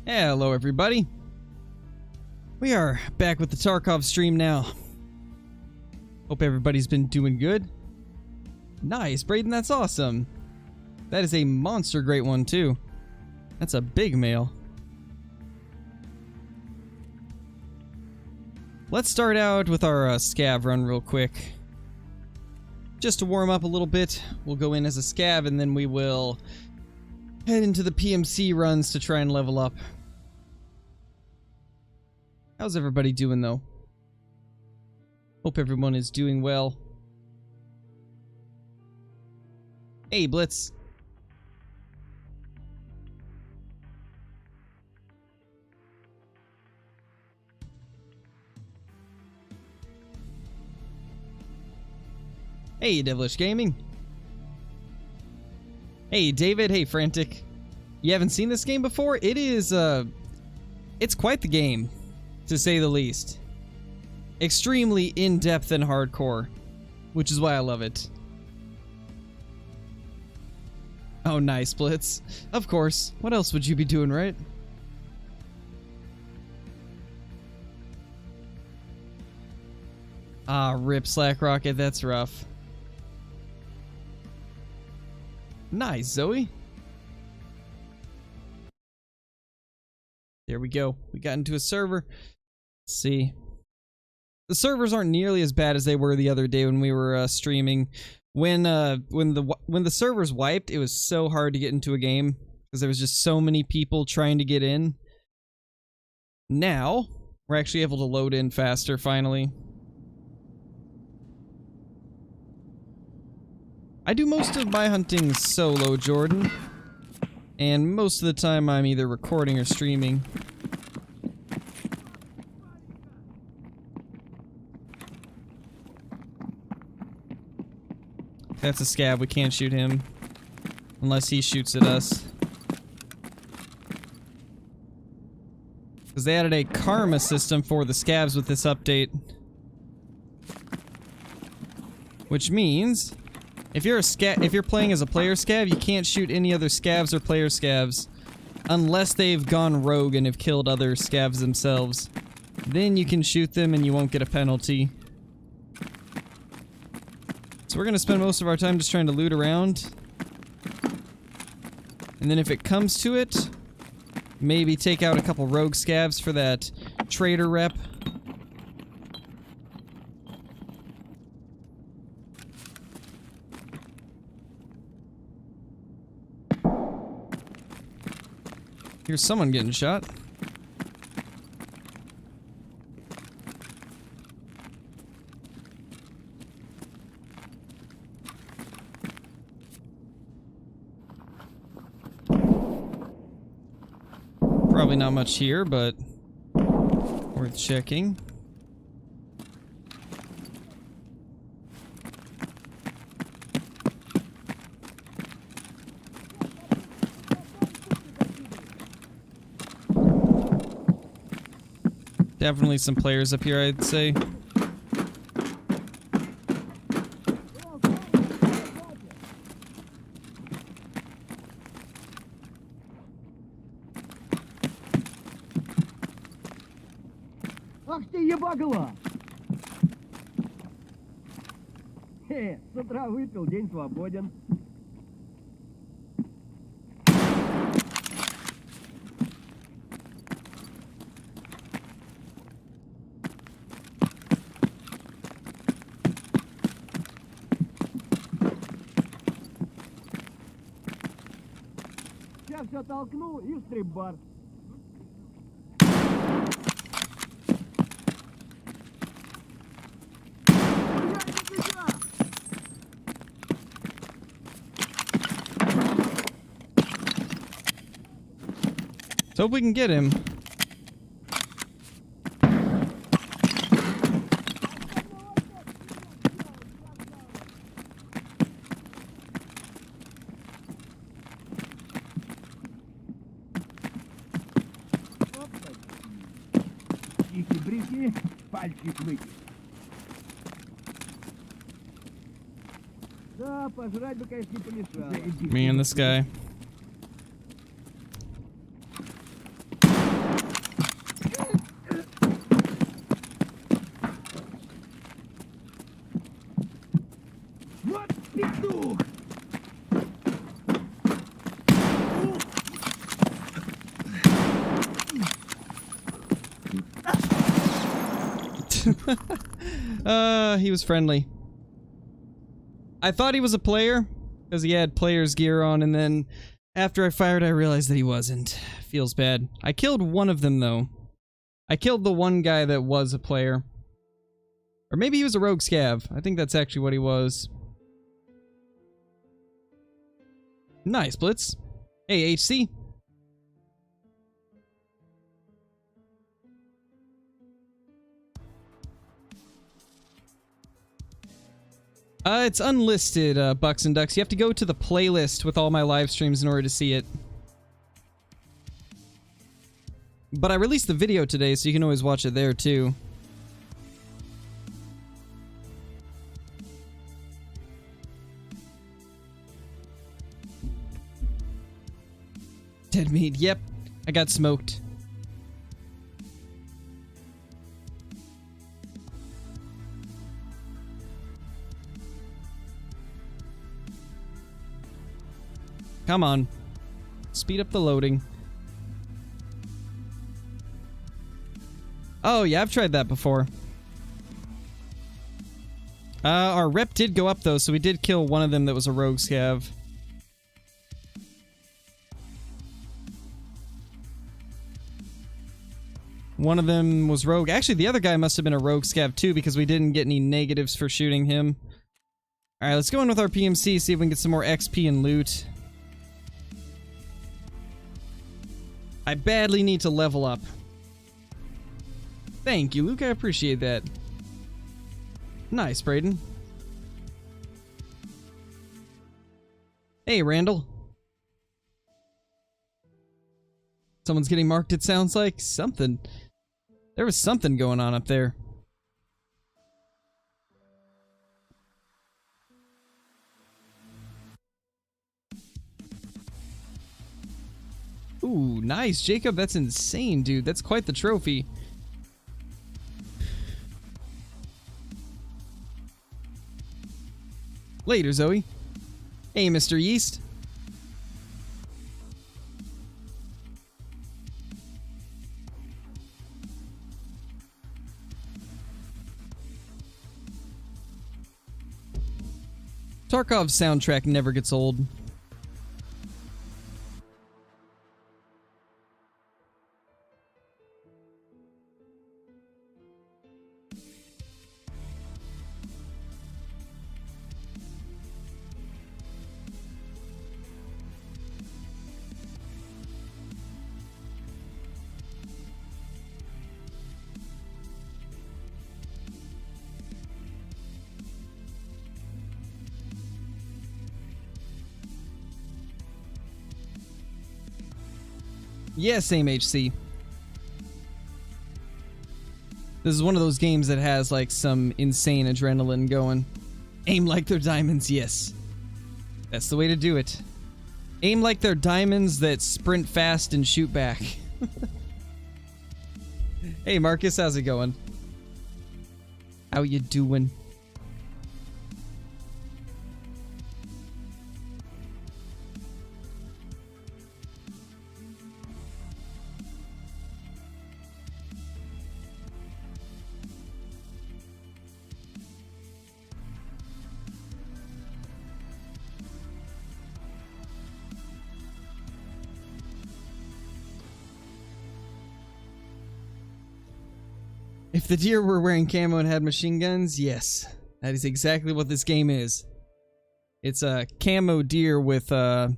Hello everybody. We are back with the Tarkov stream now. Hope everybody's been doing good. Nice, Braden, that's awesome. That is a monster great one too. That's a big male. Let's start out with our scav run real quick. Just to warm up a little bit, we'll go in as a scav and then we will head into the PMC runs to try and level up. How's everybody doing though? Hope everyone is doing well. Hey Blitz. Hey Devilish Gaming. Hey David, hey Frantic. You haven't seen this game before? It is it's quite the game, to say the least. Extremely in-depth and hardcore, which is why I love it. Oh nice, Blitz. Of course. What else would you be doing, right? Ah, rip Slack Rocket, that's rough. Nice, Zoe. There we go. We got into a server. Let's see. The servers aren't nearly as bad as they were the other day when we were streaming. When the servers wiped, it was so hard to get into a game because there was just so many people trying to get in. Now we're actually able to load in faster finally. I do most of my hunting solo, Jordan, and most of the time I'm either recording or streaming. That's a scab, we can't shoot him unless he shoots at us. Because they added a karma system for the scabs with this update. Which means if you're playing as a player scav, you can't shoot any other scavs or player scavs unless they've gone rogue and have killed other scavs themselves. Then you can shoot them and you won't get a penalty. So we're gonna spend most of our time just trying to loot around. And then if it comes to it, maybe take out a couple rogue scavs for that trader rep. Here's someone getting shot. Probably not much here, but worth checking. Definitely some players up here, I'd say. Ах ты ебагла! С утра выпил, день свободен. Сейчас все толкну и в стрип-бар. Let's hope we can get him. Тихи-брики, пальчик вытек. Да, пожрать бы, конечно, не помешало. Me and this guy. He was friendly. I thought he was a player because he had player's gear on, and then after I fired, I realized that he wasn't. Feels bad. I killed one of them, though. I killed the one guy that was a player. Or maybe he was a rogue scav. I think that's actually what he was. Nice, Blitz. Hey, HC. It's unlisted, Bucks and Ducks. You have to go to the playlist with all my live streams in order to see it. But I released the video today, so you can always watch it there, too. Dead meat, yep. I got smoked. Come on. Speed up the loading. Oh, yeah, I've tried that before. Our rep did go up, though, so we did kill one of them that was a rogue scav. One of them was rogue. Actually, the other guy must have been a rogue scav, too, because we didn't get any negatives for shooting him. Alright, let's go in with our PMC, see if we can get some more XP and loot. I badly need to level up. Thank you, Luke. I appreciate that. Nice, Brayden. Hey, Randall. Someone's getting marked, it sounds like. Something. There was something going on up there. Ooh, nice, Jacob. That's insane, dude. That's quite the trophy. Later, Zoe. Hey, Mr. Yeast. Tarkov's soundtrack never gets old. Yeah, same HC. This is one of those games that has like some insane adrenaline going. Aim like they're diamonds, yes. That's the way to do it. Aim like they're diamonds that sprint fast and shoot back. Hey Marcus, how's it going? How you doing? If the deer were wearing camo and had machine guns, yes. That is exactly what this game is. It's a camo deer with M4s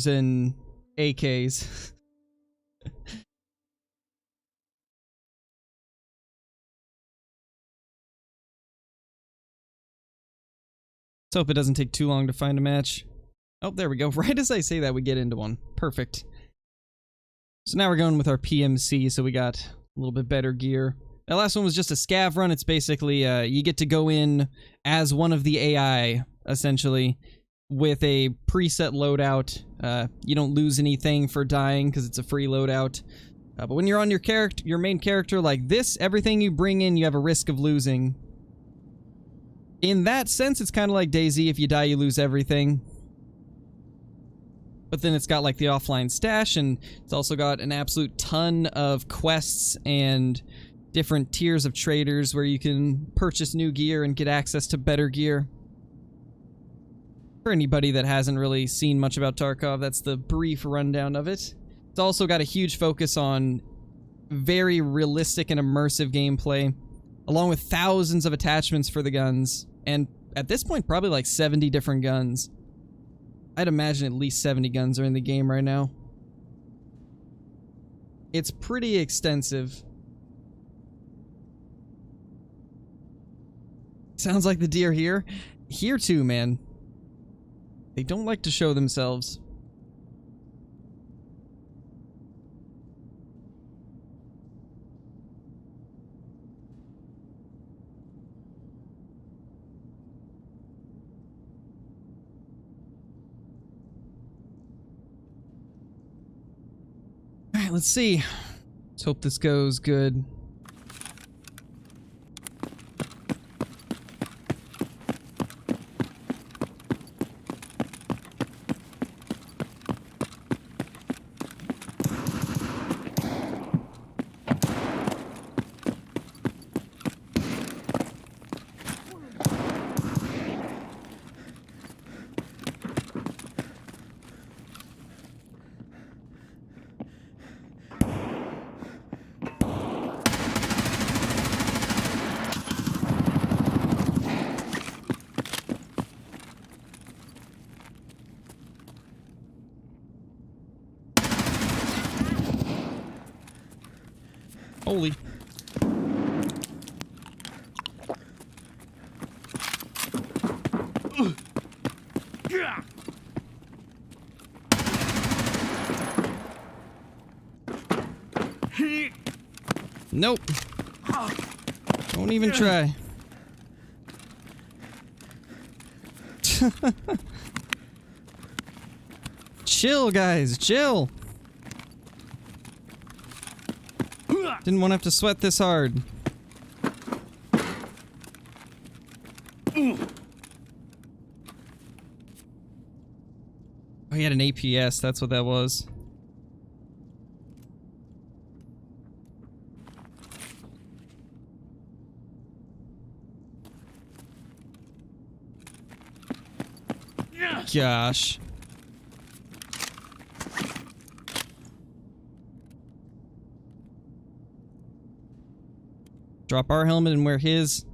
and AKs. Let's hope it doesn't take too long to find a match. Oh, there we go. Right as I say that, we get into one. Perfect. So now we're going with our PMC, so we got a little bit better gear. That last one was just a scav run. It's basically, you get to go in as one of the AI, essentially, with a preset loadout. You don't lose anything for dying, because it's a free loadout. But when you're on your main character like this, everything you bring in, you have a risk of losing. In that sense, it's kind of like DayZ. If you die, you lose everything. But then it's got like the offline stash, and it's also got an absolute ton of quests and different tiers of traders where you can purchase new gear and get access to better gear. For anybody that hasn't really seen much about Tarkov, that's the brief rundown of it. It's also got a huge focus on very realistic and immersive gameplay, along with thousands of attachments for the guns, and at this point probably like 70 different guns. I'd imagine at least 70 guns are in the game right now. It's pretty extensive. Sounds like the deer here. Here too, man. They don't like to show themselves. Alright, let's see. Let's hope this goes good. Holy. Nope. Don't even try. Chill, guys, chill. Didn't want to have to sweat this hard. Oh, he had an APS, that's what that was. Gosh. Drop our helmet and wear his.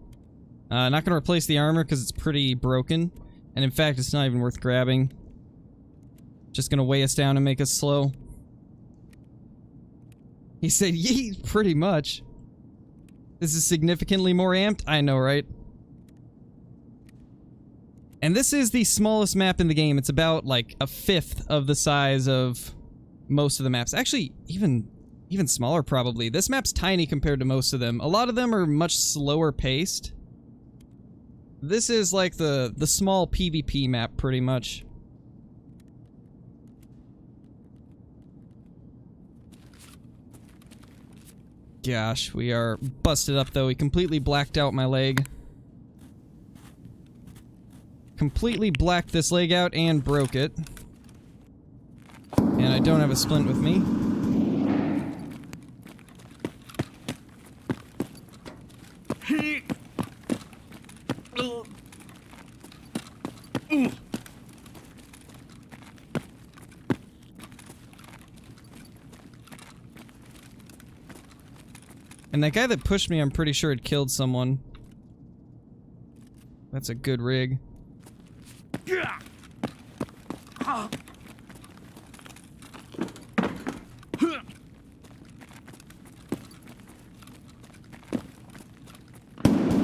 Not gonna replace the armor because it's pretty broken. And in fact, it's not even worth grabbing. Just gonna weigh us down and make us slow. He said, yeet, pretty much. This is significantly more amped? I know, right? And this is the smallest map in the game. It's about, like, a fifth of the size of most of the maps. Actually, even smaller, probably. This map's tiny compared to most of them. A lot of them are much slower paced. This is, like, the small PvP map, pretty much. Gosh, we are busted up, though. He completely blacked out my leg. Completely blacked this leg out and broke it. And I don't have a splint with me. And that guy that pushed me, I'm pretty sure had killed someone. That's a good rig.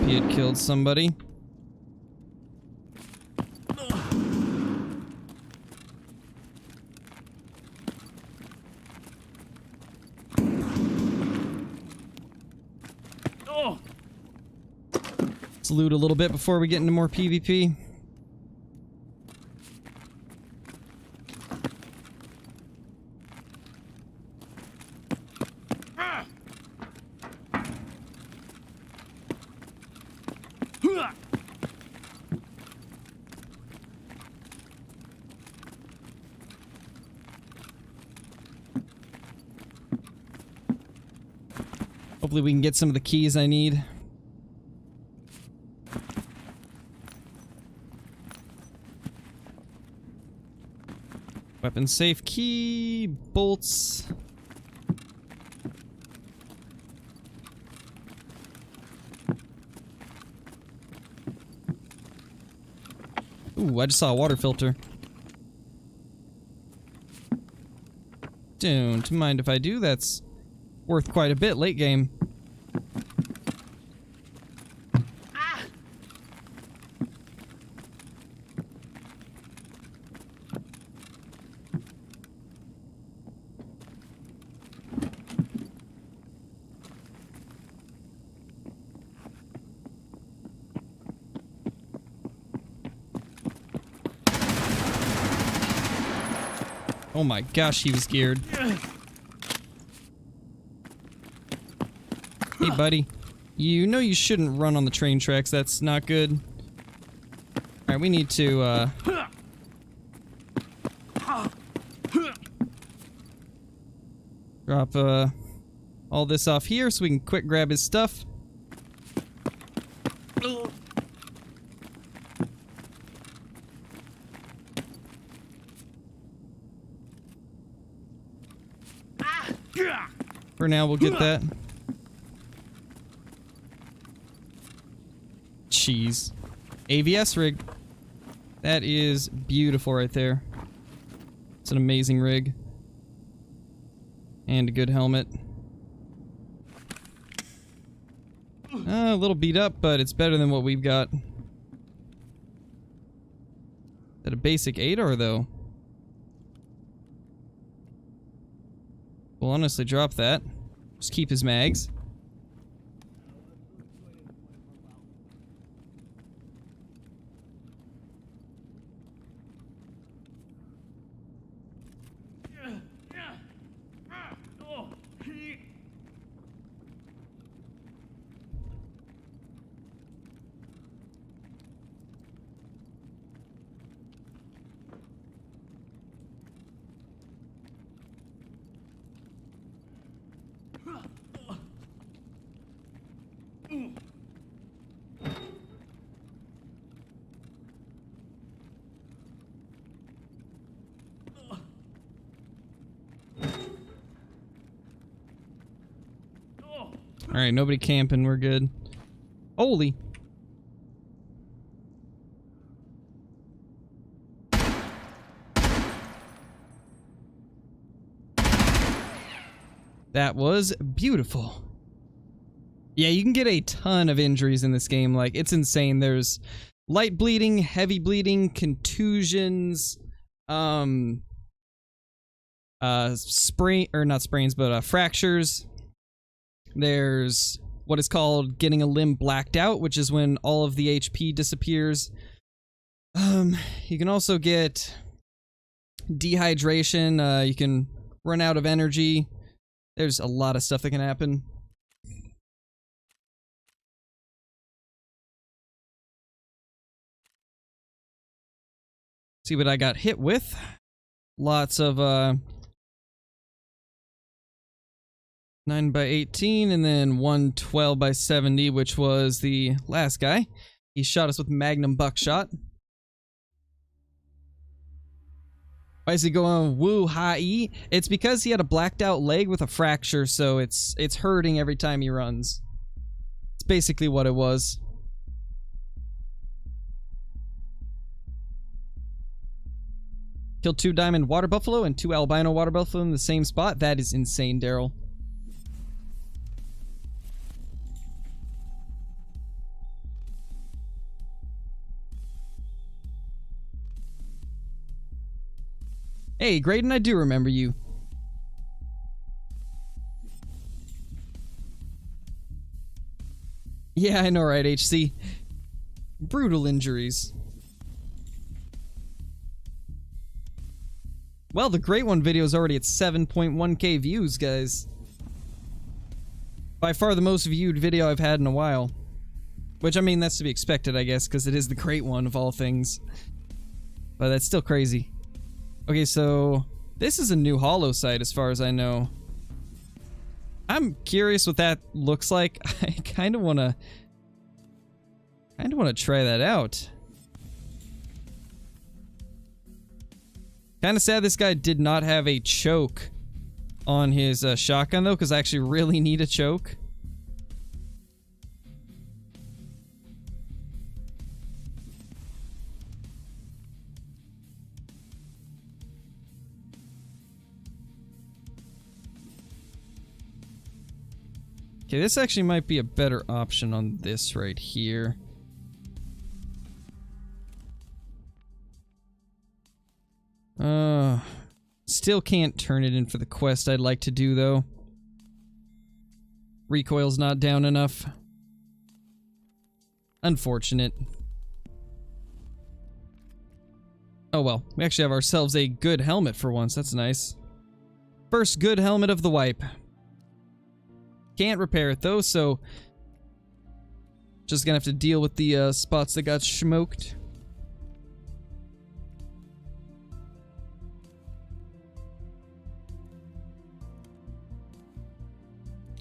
He had killed somebody. Let's loot a little bit before we get into more PvP. Hopefully we can get some of the keys I need. Weapon safe key, bolts. Ooh, I just saw a water filter. Don't mind if I do, that's worth quite a bit late game. Oh my gosh, he was geared. Hey buddy, you know you shouldn't run on the train tracks, that's not good. Alright, we need to drop all this off here so we can quick grab his stuff. For now, we'll get that. Jeez. AVS rig. That is beautiful right there. It's an amazing rig. And a good helmet. A little beat up, but it's better than what we've got. Is that a basic 8R though? We'll honestly drop that. Just keep his mags. Alright, nobody camping, we're good. Holy! That was beautiful. Yeah, you can get a ton of injuries in this game, like, it's insane. There's light bleeding, heavy bleeding, contusions, fractures. There's what is called getting a limb blacked out, which is when all of the HP disappears. You can also get dehydration, you can run out of energy. There's a lot of stuff that can happen. See what I got hit with. Lots of 9x18 and then 112x70, which was the last guy. He shot us with magnum buckshot. Why is he going woo ha-ee? It's because he had a blacked out leg with a fracture, so it's hurting every time he runs. It's basically what it was. Killed 2 diamond water buffalo and 2 albino water buffalo in the same spot. That is insane, Daryl. Hey, Graydon, I do remember you. Yeah, I know, right, HC? Brutal injuries. Well, the Great One video is already at 7.1k views, guys. By far the most viewed video I've had in a while. Which, I mean, that's to be expected, I guess, because it is the Great One of all things. But that's still crazy. Okay, so this is a new holo site as far as I know. I'm curious what that looks like. I kind of want to try that out. Kind of sad this guy did not have a choke on his shotgun though, because I actually really need a choke. Okay, this actually might be a better option on this right here. Still can't turn it in for the quest I'd like to do though. Recoil's not down enough. Unfortunate. Oh well, we actually have ourselves a good helmet for once, that's nice. First good helmet of the wipe. Can't repair it though, so just gonna have to deal with the spots that got smoked.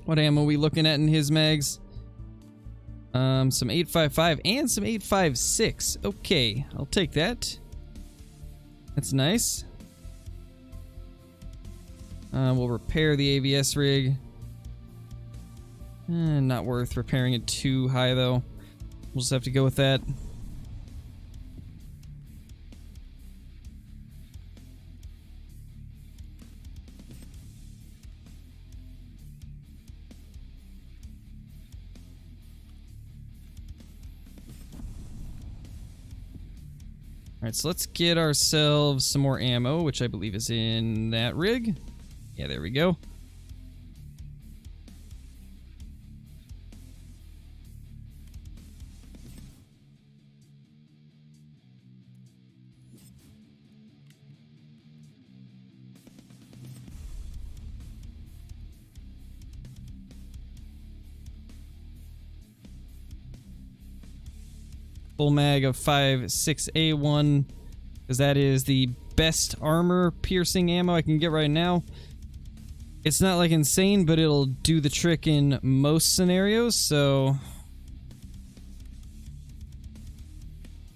What ammo are we looking at in his mags? Some 8.55 and some 8.56. Okay, I'll take that. That's nice. We'll repair the AVS rig. Not worth repairing it too high though. We'll just have to go with that. Alright, so let's get ourselves some more ammo, which I believe is in that rig. Yeah, there we go. Full mag of 5.6A1, because that is the best armor piercing ammo I can get right now. It's not like insane, but it'll do the trick in most scenarios, so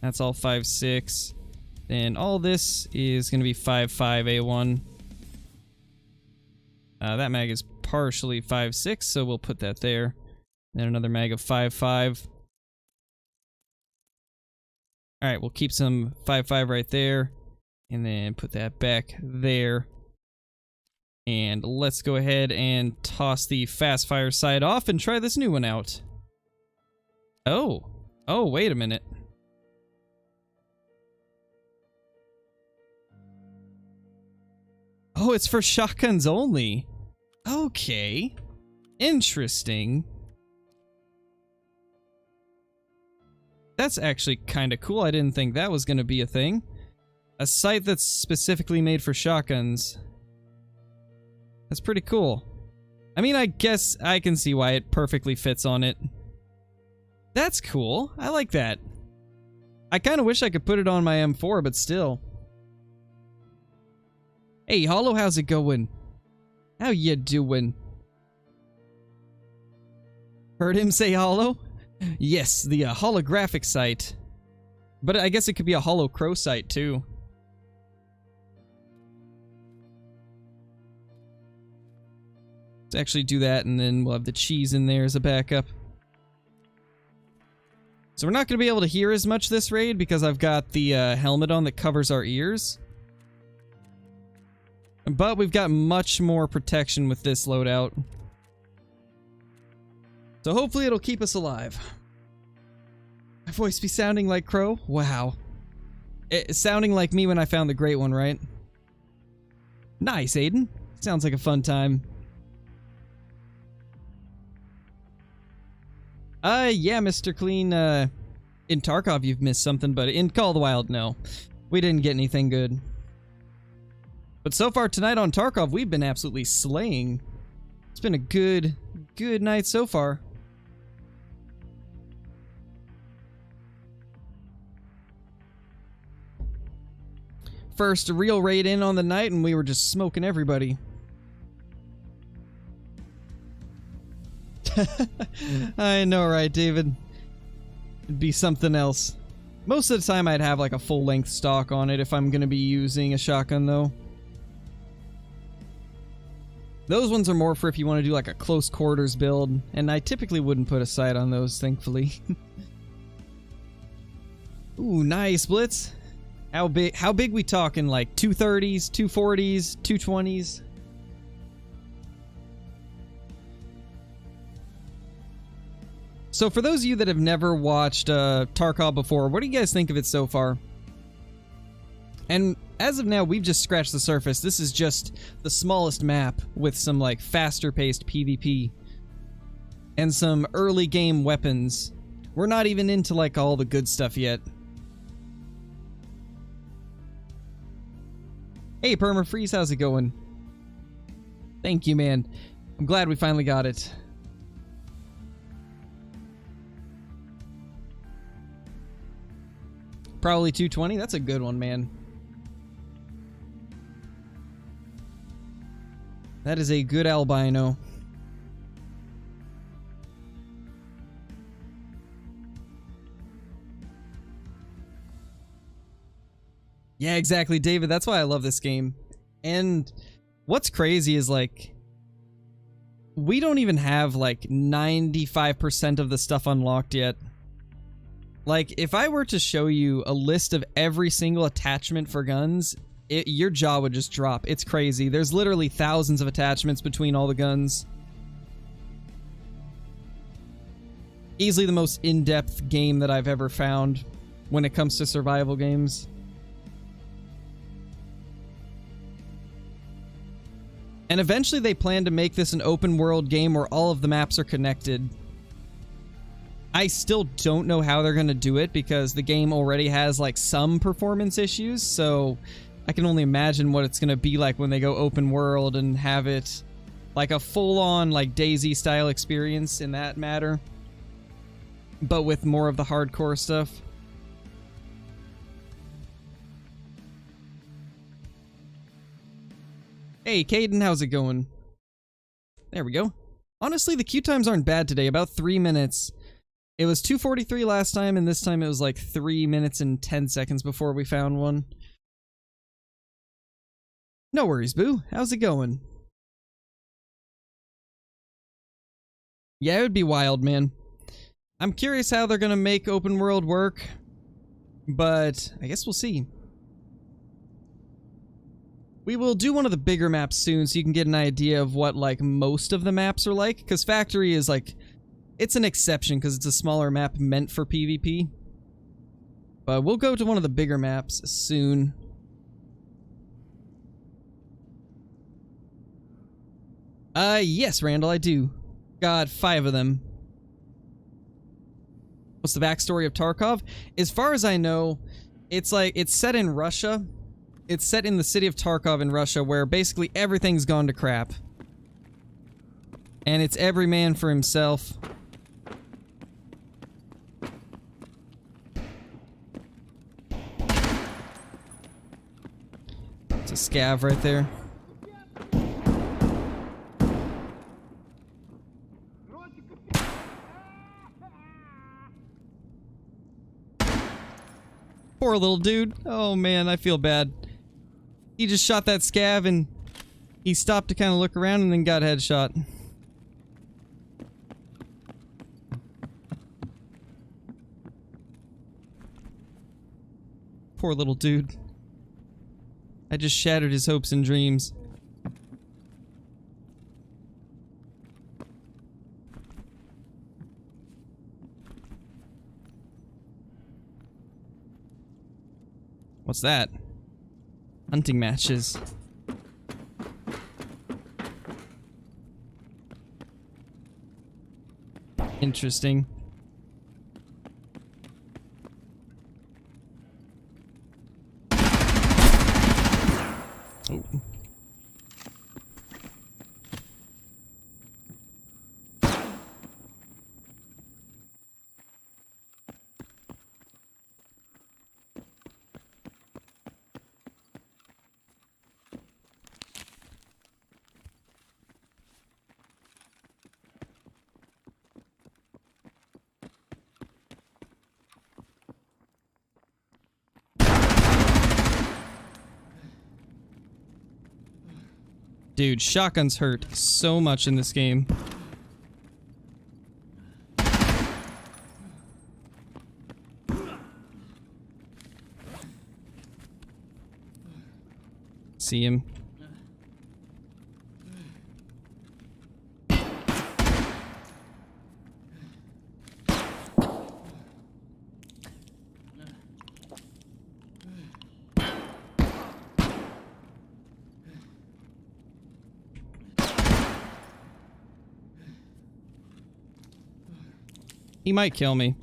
that's all 5.6. Then all this is going to be 5.5A1. That mag is partially 5.6, so we'll put that there. Then another mag of 5.5. Alright, we'll keep some 5.5 right there, and then put that back there. And let's go ahead and toss the fast fire sight off and try this new one out. Oh, wait a minute. Oh, it's for shotguns only. Okay, interesting. That's actually kind of cool. I didn't think that was going to be a thing. A sight that's specifically made for shotguns. That's pretty cool. I mean, I guess I can see why it perfectly fits on it. That's cool. I like that. I kind of wish I could put it on my M4, but still. Hey, Hollow, how's it going? How you doing? Heard him say Hollow? Yes, the holographic sight. But I guess it could be a hollow crow sight too. Let's actually do that, and then we'll have the cheese in there as a backup. So we're not going to be able to hear as much this raid because I've got the helmet on that covers our ears. But we've got much more protection with this loadout. So hopefully it'll keep us alive. My voice be sounding like Crow? Wow. It's sounding like me when I found the great one, right? Nice, Aiden. Sounds like a fun time. Yeah, Mr. Clean, in Tarkov you've missed something, but in Call of the Wild, no. We didn't get anything good. But so far tonight on Tarkov, we've been absolutely slaying. It's been a good night so far. First real raid in on the night, and we were just smoking everybody. I know, right, David? It'd be something else. Most of the time I'd have like a full-length stock on it if I'm gonna be using a shotgun, though. Those ones are more for if you want to do like a close quarters build, and I typically wouldn't put a sight on those, thankfully. Ooh, nice, Blitz. How big we talking? Like 230s, 240s, 220s? So for those of you that have never watched Tarkov before, what do you guys think of it so far? And as of now, we've just scratched the surface. This is just the smallest map with some like faster paced PvP and some early game weapons. We're not even into like all the good stuff yet. Hey Permafreeze, how's it going? Thank you, man. I'm glad we finally got it. Probably 220. That's a good one, man. That is a good albino. Yeah, exactly, David. That's why I love this game. And what's crazy is, like, we don't even have, like, 95% of the stuff unlocked yet. Like, if I were to show you a list of every single attachment for guns, your jaw would just drop. It's crazy. There's literally thousands of attachments between all the guns. Easily the most in-depth game that I've ever found when it comes to survival games. And eventually they plan to make this an open world game where all of the maps are connected. I still don't know how they're going to do it because the game already has like some performance issues, so I can only imagine what it's going to be like when they go open world and have it like a full-on like DayZ style experience in that matter, but with more of the hardcore stuff. Hey, Caden, how's it going? There we go. Honestly, the queue times aren't bad today, about 3 minutes. It was 2:43 last time, and this time it was like 3 minutes and 10 seconds before we found one. No worries, Boo. How's it going? Yeah, it would be wild, man. I'm curious how they're gonna make open world work, but I guess we'll see. We will do one of the bigger maps soon so you can get an idea of what like most of the maps are like, because Factory is like, it's an exception because it's a smaller map meant for PvP. But we'll go to one of the bigger maps soon. Yes, Randall, I do. Got 5 of them. What's the backstory of Tarkov? As far as I know, it's like, it's set in Russia. It's set in the city of Tarkov in Russia, where basically everything's gone to crap. And it's every man for himself. It's a scav right there. Poor little dude. Oh man, I feel bad. He just shot that scav and he stopped to kind of look around and then got headshot. Poor little dude. I just shattered his hopes and dreams. What's that? Hunting matches. Interesting. Oh. Dude, shotguns hurt so much in this game. See him. He might kill me.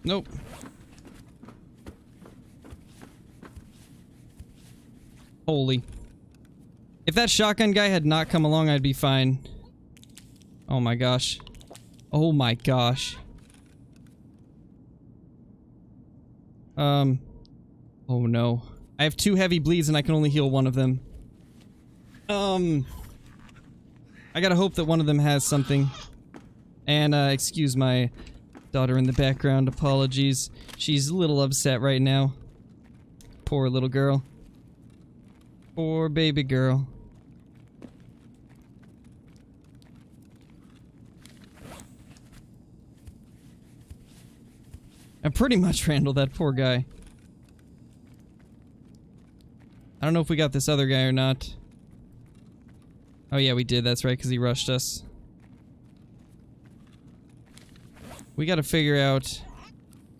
Nope. Holy. If that shotgun guy had not come along, I'd be fine. Oh my gosh. Oh my gosh. Oh no. I have 2 heavy bleeds and I can only heal one of them. I gotta hope that one of them has something. And, excuse my daughter in the background, apologies. She's a little upset right now. Poor little girl. Poor baby girl. I pretty much handled that poor guy. I don't know if we got this other guy or not. Oh yeah, we did, that's right, because he rushed us. We gotta figure out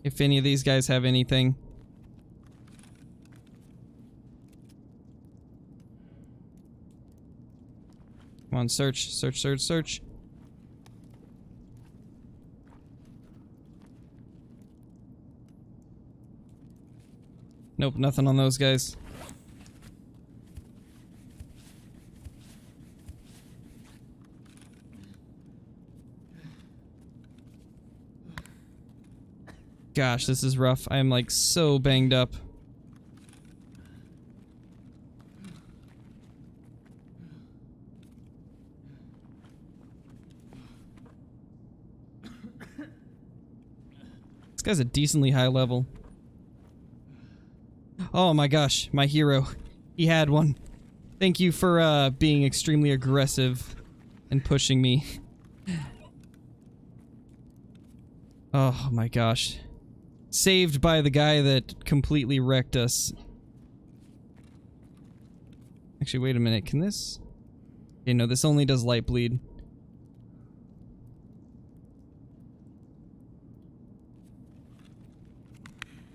if any of these guys have anything. Come on, search, search, search, search. Nope, nothing on those guys. Gosh, this is rough. I am like so banged up. This guy's a decently high level. Oh my gosh, my hero. He had one. Thank you for being extremely aggressive and pushing me. Oh my gosh. Saved by the guy that completely wrecked us. Actually, wait a minute. Can this... Okay, no, this only does light bleed.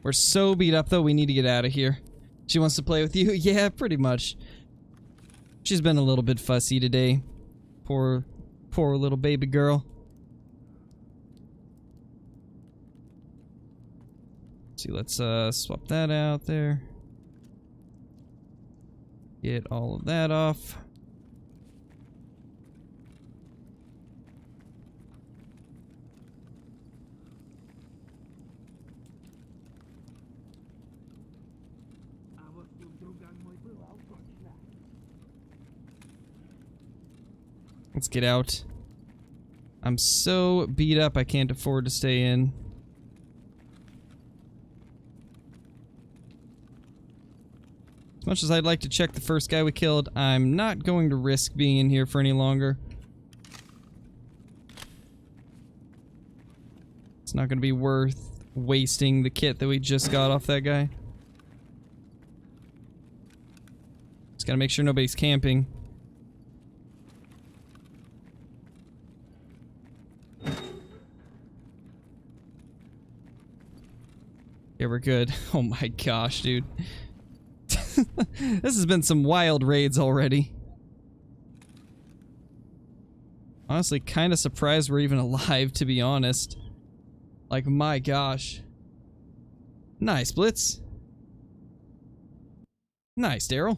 We're so beat up, though, we need to get out of here. She wants to play with you? Yeah, pretty much. She's been a little bit fussy today. Poor little baby girl. See, let's swap that out there. Get all of that off. Let's get out. I'm so beat up I can't afford to stay in. As much as I'd like to check the first guy we killed, I'm not going to risk being in here for any longer. It's not going to be worth wasting the kit that we just got off that guy. Just gotta make sure nobody's camping. Yeah, we're good. Oh my gosh, dude. This has been some wild raids already. Honestly, kind of surprised we're even alive, to be honest. Like, my gosh. Nice, Blitz. Nice, Daryl.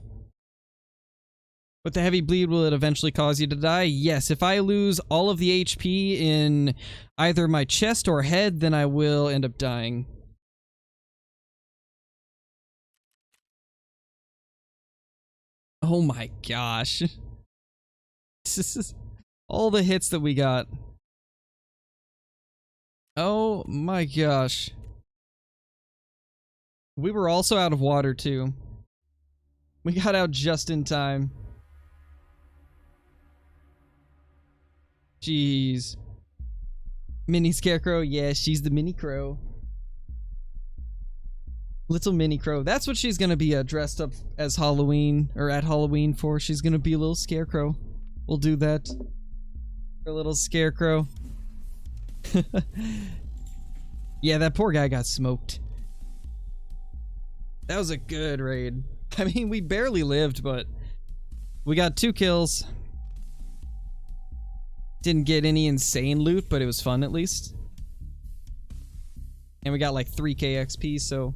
With the heavy bleed, will it eventually cause you to die? Yes, if I lose all of the HP in either my chest or head, then I will end up dying. Oh my gosh. This is all the hits that we got. Oh my gosh. We were also out of water too. We got out just in time. Jeez. Mini Scarecrow, yeah, she's the mini crow. Little mini crow. That's what she's gonna be dressed up as Halloween, or at Halloween for. She's gonna be a little scarecrow. We'll do that. A little scarecrow. Yeah, that poor guy got smoked. That was a good raid. I mean, we barely lived, but we got 2 kills. Didn't get any insane loot, but it was fun at least. And we got like 3k XP, so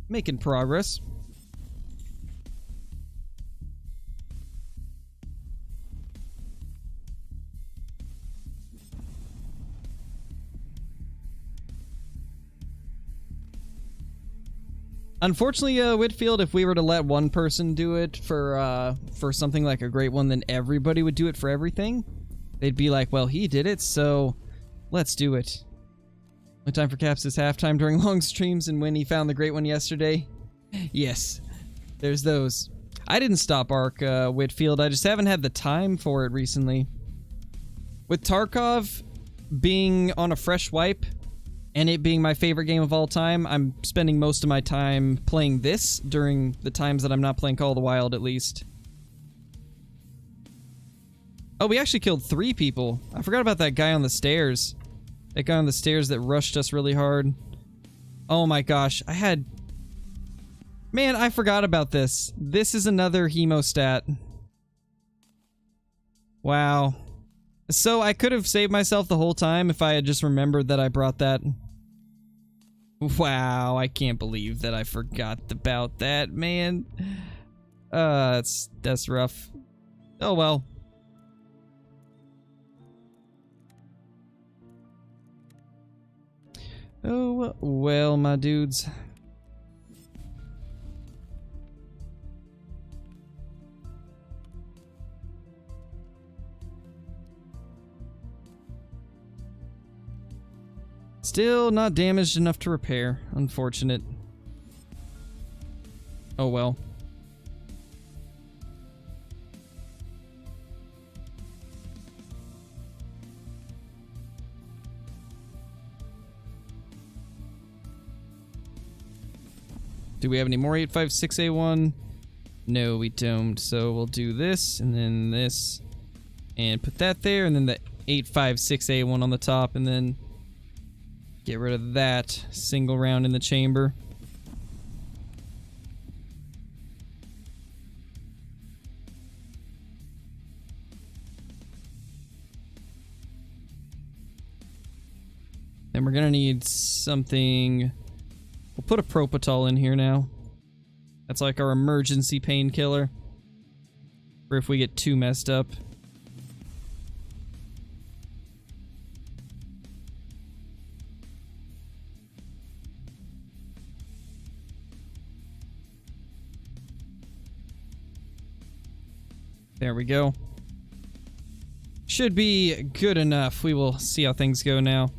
making progress. Unfortunately, Whitfield, if we were to let one person do it for something like a great one, then everybody would do it for everything. They'd be like, well, he did it, so let's do it. Only time for Caps is halftime during long streams, and when he found the great one yesterday. Yes, there's those. I didn't stop Ark, Whitfield. I just haven't had the time for it recently. With Tarkov being on a fresh wipe, and it being my favorite game of all time, I'm spending most of my time playing this during the times that I'm not playing Call of the Wild, at least. Oh, we actually killed 3 people. I forgot about that guy on the stairs. That guy on the stairs that rushed us really hard. Oh my gosh, I had... Man, I forgot about this. This is another hemostat. Wow. So I could have saved myself the whole time if I had just remembered that I brought that. Wow, I can't believe that I forgot about that, man. That's rough. Oh well. Oh well, my dudes. Still not damaged enough to repair. Unfortunate. Oh well. Do we have any more 856A1? No, we don't. So we'll do this, and then this, and put that there, and then the 856A1 on the top, and then get rid of that single round in the chamber. Then we're gonna need something. We'll put a Propitol in here now. That's like our emergency painkiller for if we get too messed up. There we go. Should be good enough. We will see how things go now.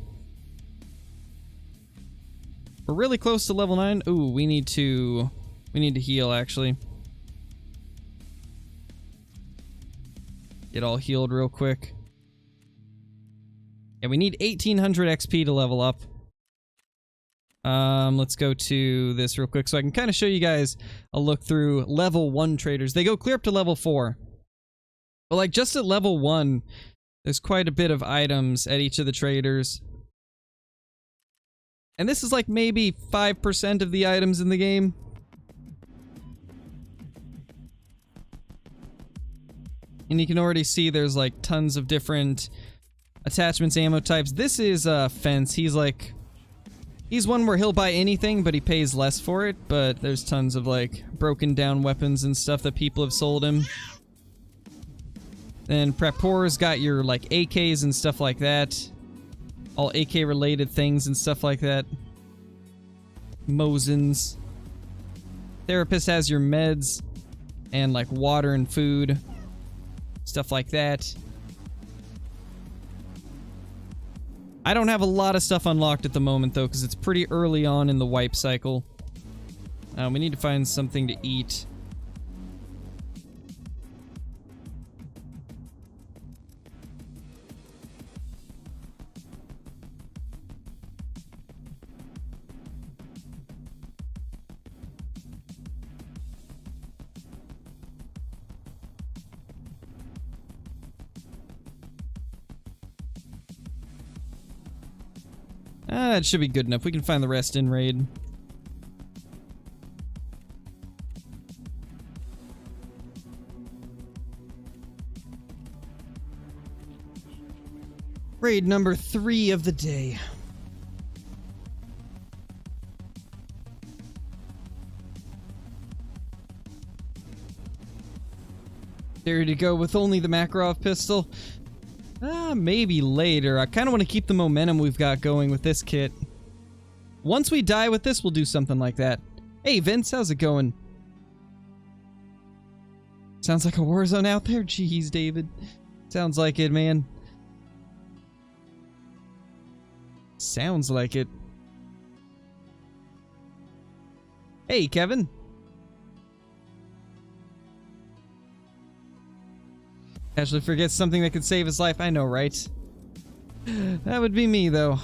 We're really close to level 9. Ooh, we need to heal, actually. Get all healed real quick. Yeah, we need 1800 XP to level up. Let's go to this real quick so I can kind of show you guys a look through level 1 traders. They go clear up to level 4. But like just at level 1, there's quite a bit of items at each of the traders. And this is like maybe 5% of the items in the game. And you can already see there's like tons of different attachments, ammo types. This is Fence. He's one where he'll buy anything, but he pays less for it. But there's tons of like broken down weapons and stuff that people have sold him. Then Prepor's got your like AKs and stuff like that. All AK related things and stuff like that. Mosins. Therapist has your meds and like water and food. Stuff like that. I don't have a lot of stuff unlocked at the moment though, because it's pretty early on in the wipe cycle. We need to find something to eat. It should be good enough. We can find the rest in raid. Raid number 3 of the day. There to go with only the Makarov pistol. Maybe later. I kind of want to keep the momentum we've got going with this kit. Once we die with this, we'll do something like that. Hey, Vince, how's it going? Sounds like a war zone out there? Jeez, David. Sounds like it, man. Sounds like it. Hey, Kevin. Actually forgets something that could save his life. I know, right? That would be me, though.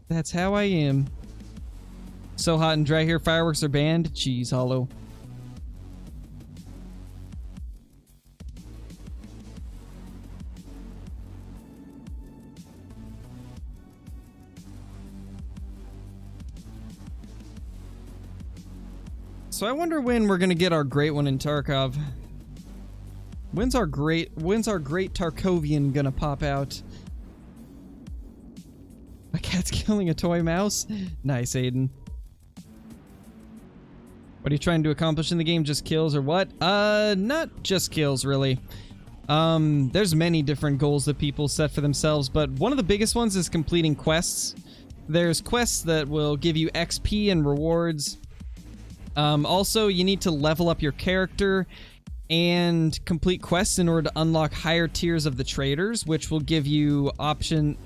That's how I am. So hot and dry here. Fireworks are banned. Jeez, hollow. So I wonder when we're gonna get our great one in Tarkov. When's our great Tarkovian gonna pop out? My cat's killing a toy mouse? Nice, Aiden. What are you trying to accomplish in the game? Just kills or what? Not just kills, really. There's many different goals that people set for themselves, but one of the biggest ones is completing quests. There's quests that will give you XP and rewards. Also, you need to level up your character and complete quests in order to unlock higher tiers of the traders, which will give you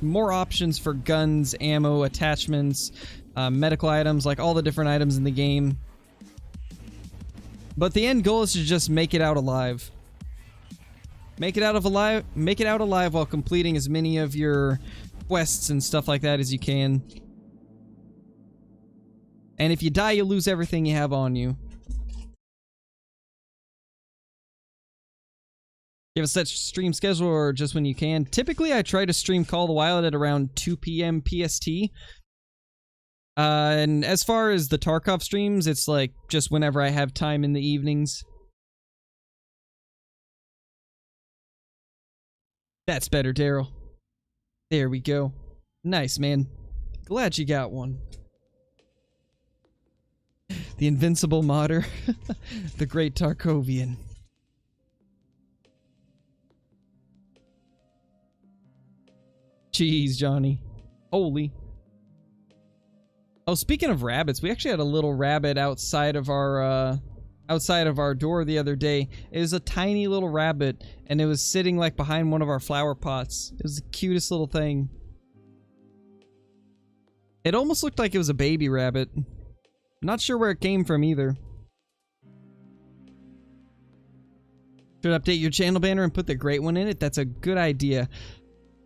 more options for guns, ammo, attachments, medical items, like all the different items in the game. But the end goal is to just make it out alive. Make it out alive while completing as many of your quests and stuff like that as you can. And if you die, you lose everything you have on you. You have a set stream schedule or just when you can? Typically, I try to stream Call of the Wild at around 2 p.m. PST. And as far as the Tarkov streams, it's like just whenever I have time in the evenings. That's better, Daryl. There we go. Nice, man. Glad you got one. The invincible modder. The great Tarkovian. Jeez, Johnny. Holy. Oh, speaking of rabbits, we actually had a little rabbit outside of our door the other day. It was a tiny little rabbit, and it was sitting like behind one of our flower pots. It was the cutest little thing. It almost looked like it was a baby rabbit. Not sure where it came from either. Should update your channel banner and put the great one in it? That's a good idea.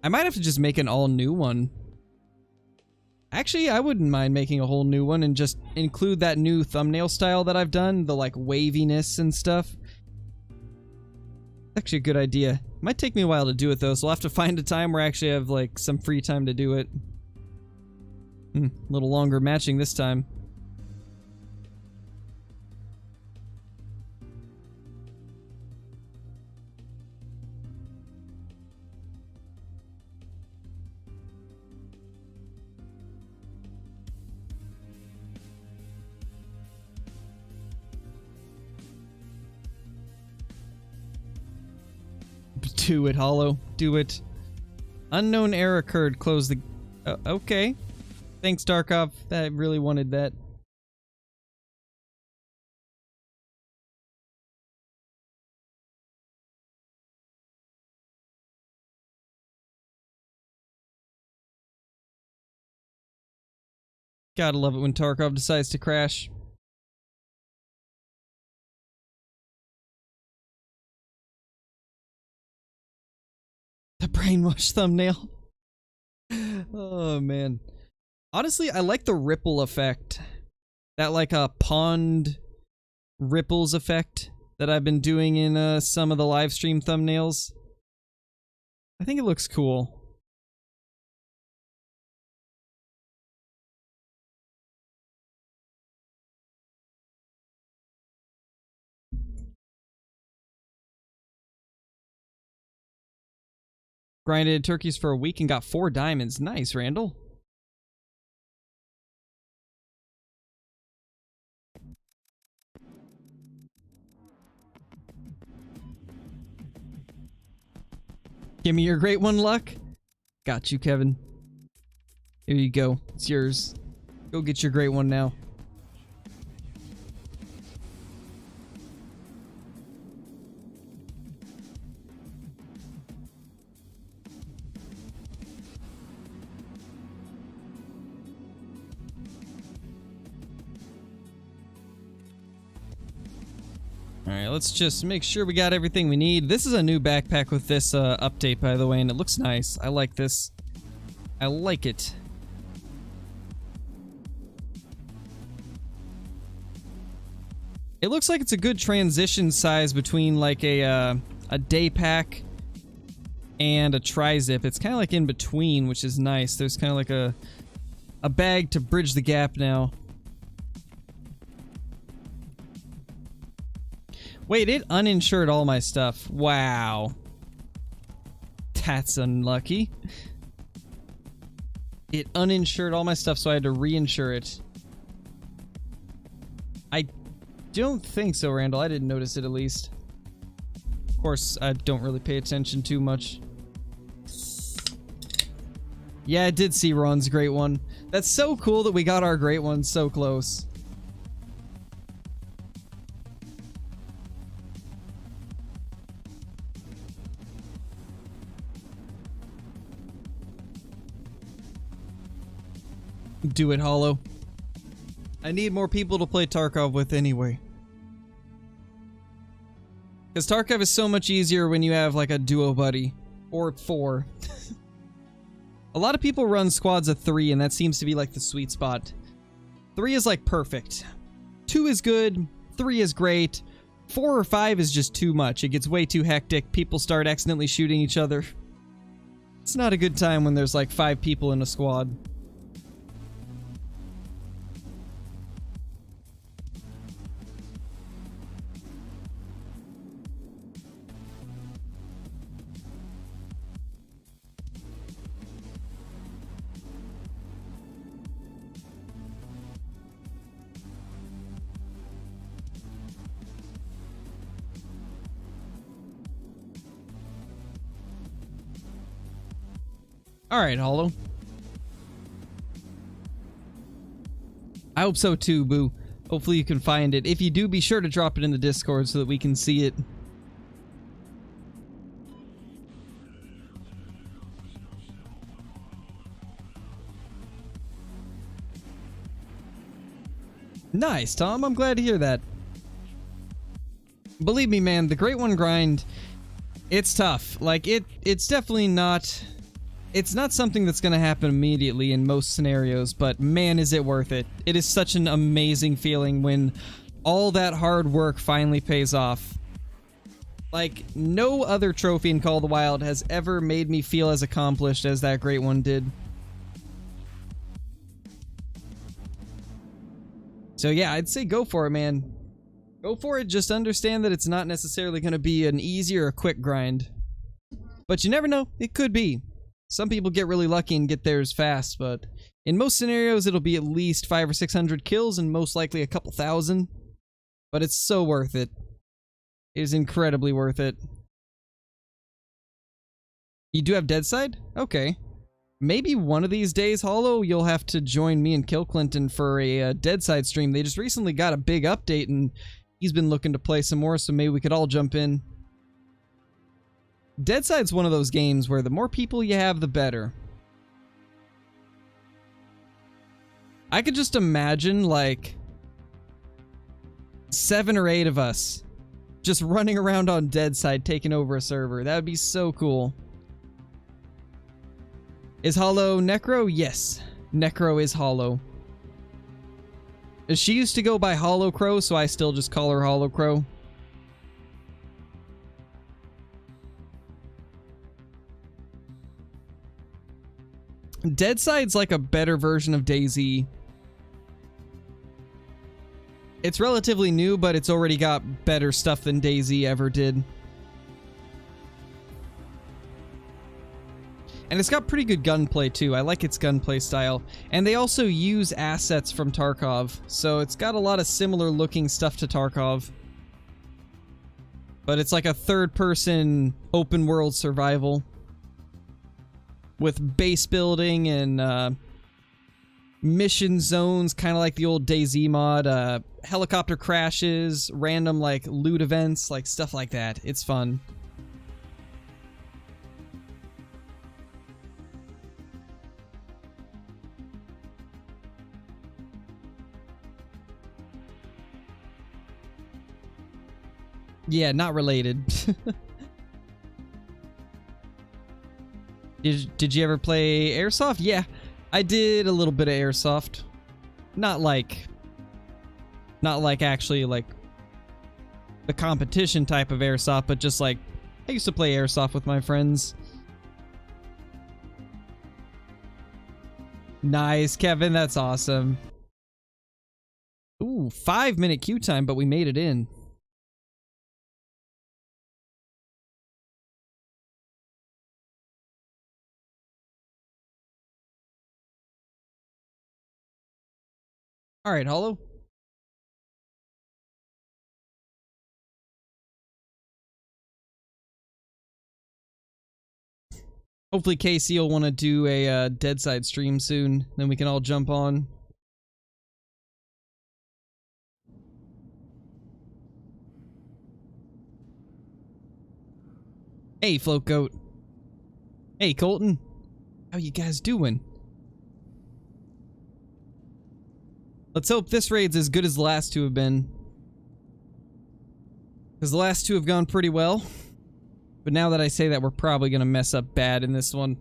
I might have to just make an all new one. Actually, I wouldn't mind making a whole new one and just include that new thumbnail style that I've done, the like waviness and stuff. Actually a good idea. Might take me a while to do it though, so I'll have to find a time where I actually have like some free time to do it. A little longer matching this time. Do it, Hollow. Do it. Unknown error occurred. Close the... okay. Thanks, Tarkov. I really wanted that. Gotta love it when Tarkov decides to crash. brainwash thumbnail. Oh man. Honestly, I like the ripple effect. That like a pond ripples effect that I've been doing in some of the live stream thumbnails. I think it looks cool. Grinded turkeys for a week and got 4 diamonds. Nice, Randall. Give me your great one, Luck. Got you, Kevin. Here you go. It's yours. Go get your great one now. Alright, let's just make sure we got everything we need. This is a new backpack with this update, by the way, and it looks nice. I like this. I like it. It looks like it's a good transition size between like a day pack and a tri-zip. It's kind of like in between, which is nice. There's kind of like a bag to bridge the gap now. Wait, it uninsured all my stuff. Wow. That's unlucky. It uninsured all my stuff, so I had to reinsure it. I don't think so, Randall. I didn't notice it, at least. Of course, I don't really pay attention too much. Yeah, I did see Ron's great one. That's so cool that we got our great one so close. Do it, Hollow. I need more people to play Tarkov with anyway. Because Tarkov is so much easier when you have like a duo buddy. Or 4. A lot of people run squads of 3 and that seems to be like the sweet spot. 3 is like perfect. 2 is good. 3 is great. 4 or 5 is just too much. It gets way too hectic. People start accidentally shooting each other. It's not a good time when there's like 5 people in a squad. Alright, Hollow. I hope so too, Boo. Hopefully you can find it. If you do, be sure to drop it in the Discord so that we can see it. Nice, Tom. I'm glad to hear that. Believe me, man, the Great One grind, it's tough. Like, it's definitely not... It's not something that's going to happen immediately in most scenarios, but man, is it worth it. It is such an amazing feeling when all that hard work finally pays off. Like, no other trophy in Call of the Wild has ever made me feel as accomplished as that Great One did. So yeah, I'd say go for it, man. Go for it, just understand that it's not necessarily going to be an easy or a quick grind. But you never know, it could be. Some people get really lucky and get theirs fast, but in most scenarios it'll be at least 500 or 600 kills and most likely a couple thousand. But it's so worth it. It is incredibly worth it. You do have Deadside? Okay. Maybe one of these days, Hollow, you'll have to join me and Kill Clinton for a Deadside stream. They just recently got a big update and he's been looking to play some more, so maybe we could all jump in. Deadside's one of those games where the more people you have, the better. I could just imagine, like, 7 or 8 of us just running around on Deadside taking over a server. That would be so cool. Is Hollow Necro? Yes. Necro is Hollow. She used to go by Hollow Crow, so I still just call her Hollow Crow. Deadside's like a better version of DayZ. It's relatively new, but it's already got better stuff than DayZ ever did. And it's got pretty good gunplay too. I like its gunplay style. And they also use assets from Tarkov, so it's got a lot of similar looking stuff to Tarkov. But it's like a third-person open world survival with base building and mission zones, kind of like the old DayZ mod. Helicopter crashes, random like loot events, like stuff like that. It's fun. Yeah, not related. Did you ever play Airsoft? Yeah, I did a little bit of Airsoft. Not like actually like the competition type of Airsoft, but just like I used to play Airsoft with my friends. Nice, Kevin, that's awesome. Ooh, 5-minute queue time, but we made it in. All right, Hollow. Hopefully Casey will want to do a Deadside stream soon. Then we can all jump on. Hey, Float Goat. Hey, Colton. How you guys doing? Let's hope this raid's as good as the last two have been. Because the last two have gone pretty well. But now that I say that, we're probably going to mess up bad in this one.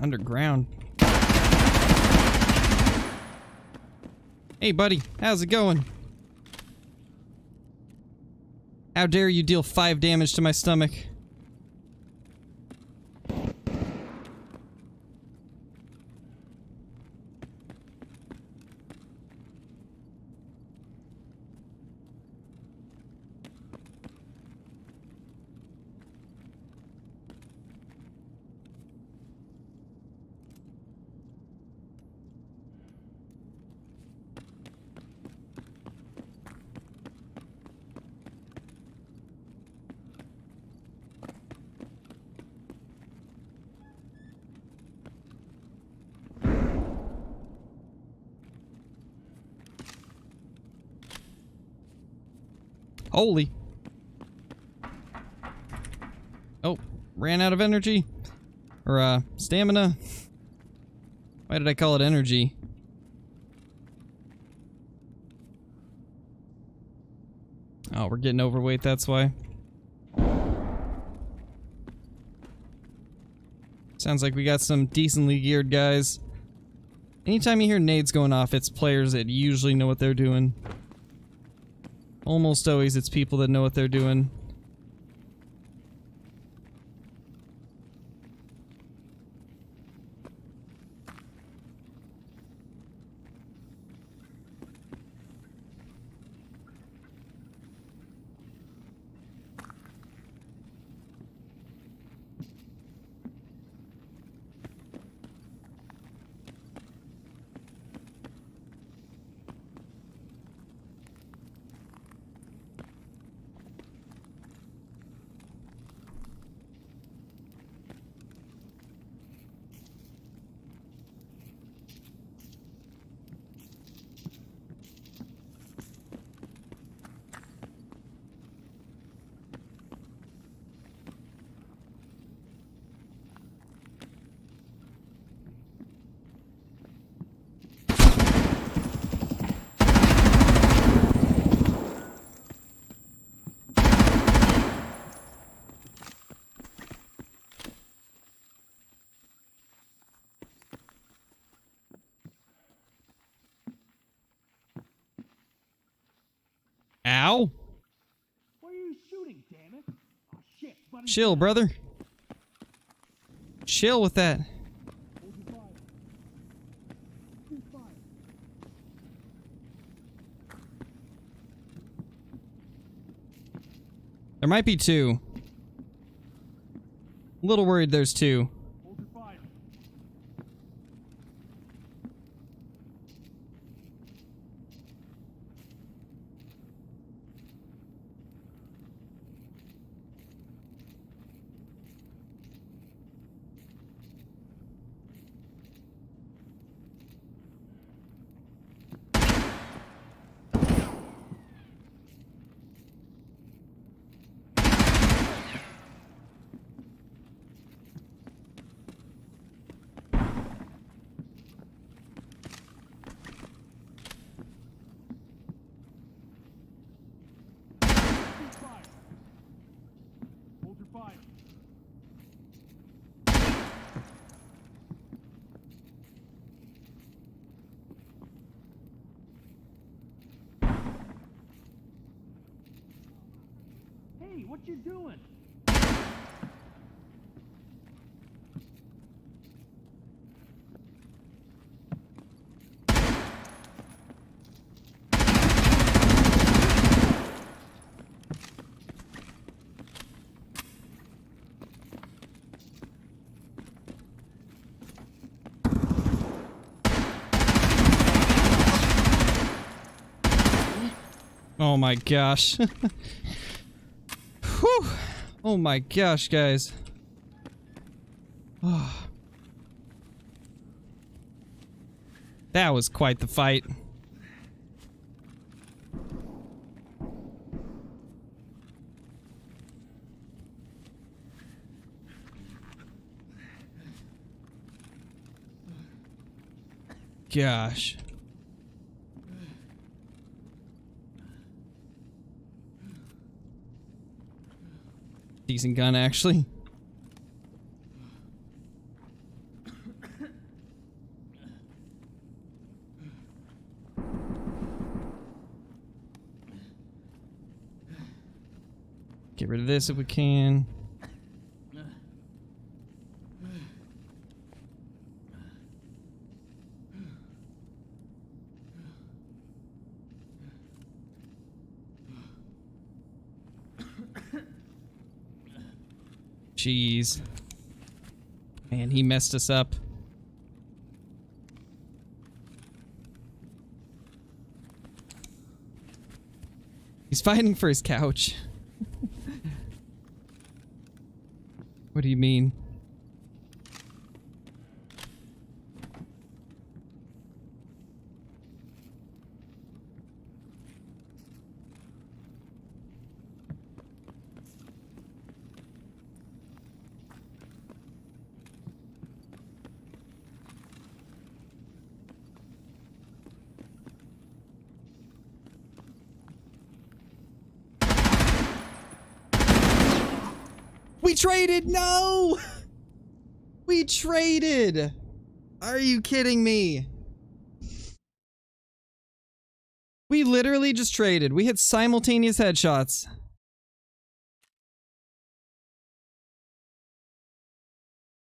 Underground. Hey, buddy. How's it going? How dare you deal 5 damage to my stomach? Holy. Oh, ran out of energy? Or, stamina? Why did I call it energy? Oh, we're getting overweight, that's why. Sounds like we got some decently geared guys. Anytime you hear nades going off, it's players that usually know what they're doing. Almost always it's people that know what they're doing. Ow! Why are you shooting, damn it? Oh, shit, buddy. Chill, brother. Chill with that. Hold your fire. Hold fire. There might be two. A little worried there's two. Hold your fire. Hold your fire. Hey, what you doing? Oh my gosh. Whew. Oh my gosh, guys. Oh. That was quite the fight. Gosh. Decent gun, actually. Get rid of this if we can. Jeez. Man, he messed us up. He's fighting for his couch. What do you mean? We traded! No! We traded! Are you kidding me? We literally just traded. We hit simultaneous headshots.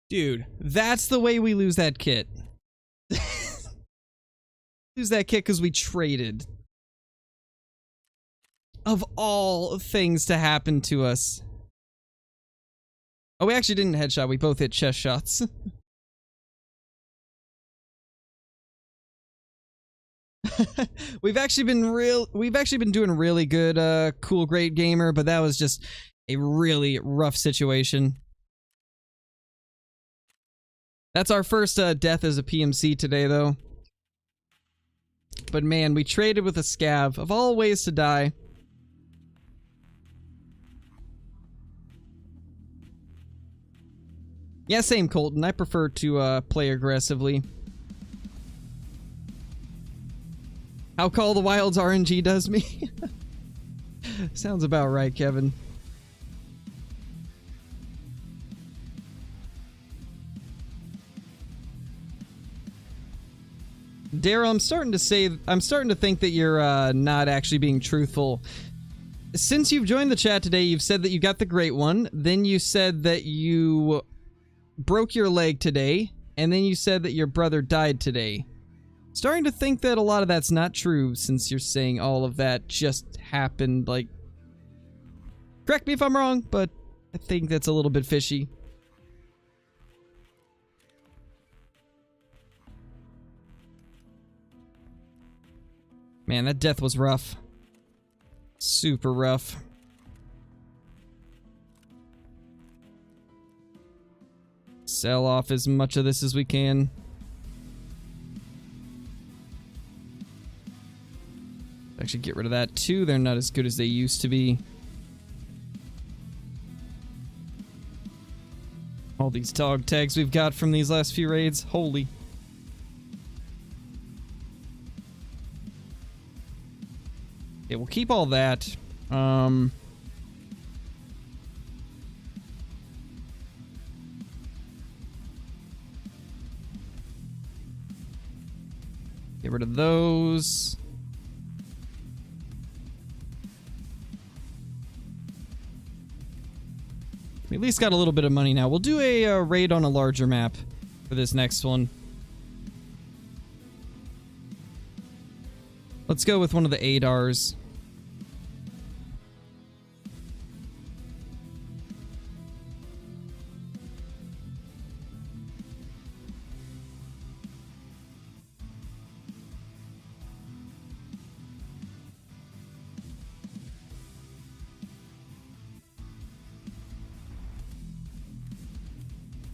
Dude, that's the way we lose that kit. Lose that kit because we traded. Of all things to happen to us. Oh, we actually didn't headshot. We both hit chest shots. We've actually been doing really good, cool, great gamer, but that was just a really rough situation. That's our first death as a PMC today, though. But man, we traded with a scav of all ways to die. Yeah, same, Colton. I prefer to play aggressively. How Call the Wild's RNG does me? Sounds about right, Kevin. Daryl, I'm starting to think that you're not actually being truthful since you've joined the chat today, you've said that you got the great one. Then you said that you broke your leg today. And then you said that your brother died today. Starting to think that a lot of that's not true since you're saying all of that just happened, like... Correct me if I'm wrong, but I think that's a little bit fishy. Man, that death was rough. Super rough. Sell off as much of this as we can. Actually, get rid of that too. They're not as good as they used to be. All these dog tags we've got from these last few raids. Holy. Okay, we'll keep all that. Get rid of those. We at least got a little bit of money now. We'll do a raid on a larger map for this next one. Let's go with one of the ADARs.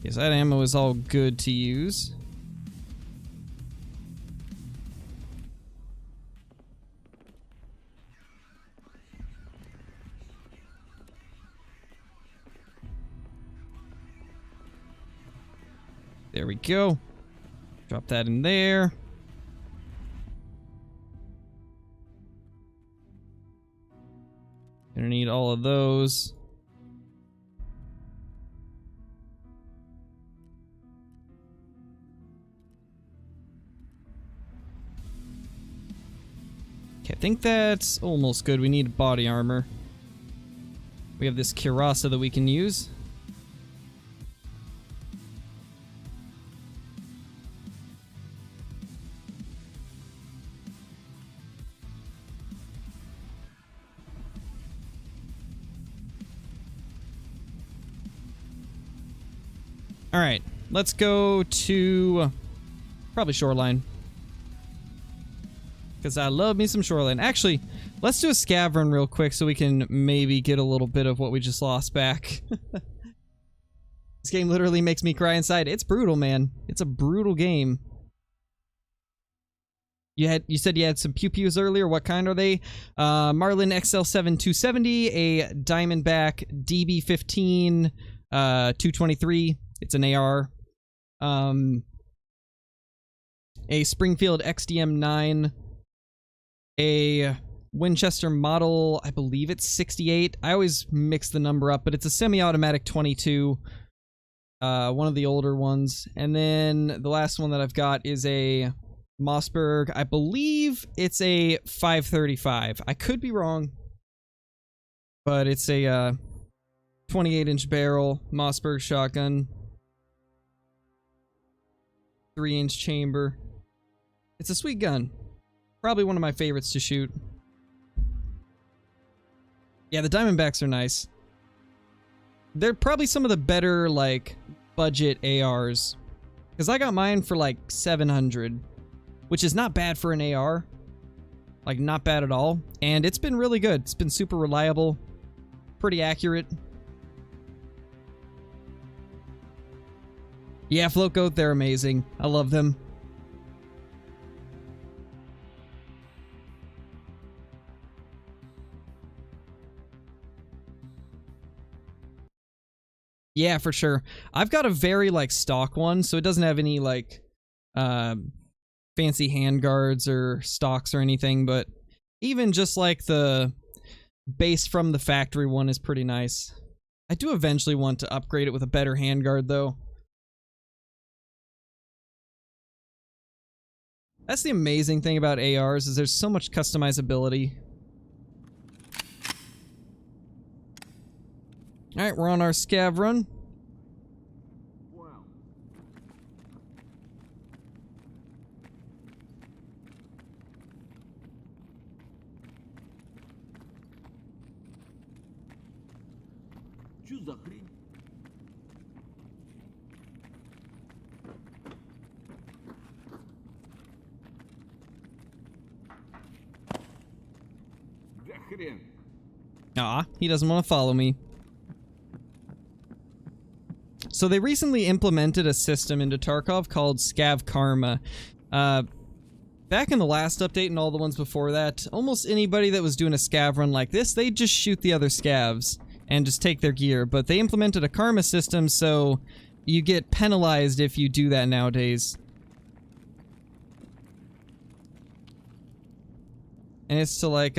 Yes, that ammo is all good to use. There we go. Drop that in there. Gonna need all of those. Okay, I think that's almost good. We need body armor. We have this Kirasa that we can use. All right, let's go to probably Shoreline. Because I love me some Shoreline. Actually, let's do a scav run real quick so we can maybe get a little bit of what we just lost back. This game literally makes me cry inside. It's brutal, man. It's a brutal game. You said you had some pew-pews earlier. What kind are they? Marlin XL7 270, a Diamondback DB15 223. It's an AR. A Springfield XDM9. A Winchester model, I believe it's 68. I always mix the number up, but it's a semi-automatic 22. One of the older ones. And then the last one that I've got is a Mossberg. I believe it's a 535. I could be wrong, but it's a 28-inch barrel Mossberg shotgun. 3-inch chamber. It's a sweet gun. Probably one of my favorites to shoot. Yeah, the Diamondbacks are nice. They're probably some of the better, like, budget ARs. Because I got mine for, like, 700. Which is not bad for an AR. Like, not bad at all. And it's been really good. It's been super reliable. Pretty accurate. Yeah, Float Goat, they're amazing. I love them. Yeah, for sure. I've got a very, like, stock one, so it doesn't have any, like, fancy handguards or stocks or anything, but even just, like, the base from the factory one is pretty nice. I do eventually want to upgrade it with a better handguard, though. That's the amazing thing about ARs, is there's so much customizability. Alright, we're on our scav run. Wow. Чё за хрень? Да хрен. Aw, he doesn't want to follow me. So they recently implemented a system into Tarkov called Scav Karma. Back in the last update and all the ones before that, almost anybody that was doing a scav run like this, they'd just shoot the other scavs and just take their gear. But they implemented a karma system, so you get penalized if you do that nowadays. And it's to like,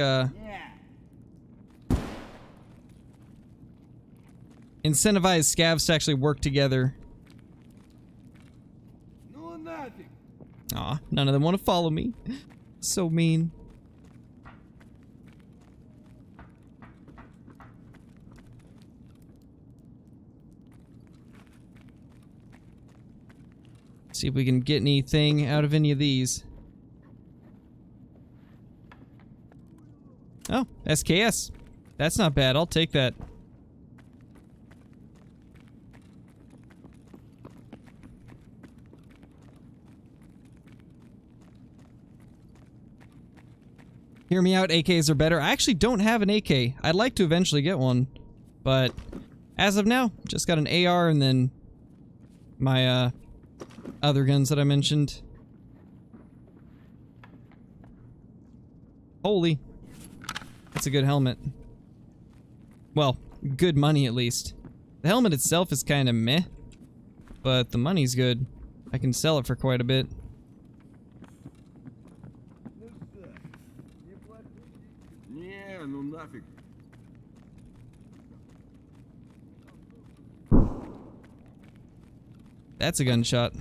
incentivize scavs to actually work together. Ну нафиг. Aw, none of them want to follow me. So mean. See if we can get anything out of any of these. Oh, SKS. That's not bad. I'll take that. Hear me out, AKs are better. I actually don't have an AK. I'd like to eventually get one. But as of now, just got an AR and then my other guns that I mentioned. Holy. That's a good helmet. Well, good money at least. The helmet itself is kind of meh, but the money's good. I can sell it for quite a bit. Не, ну нафиг. That's a gunshot.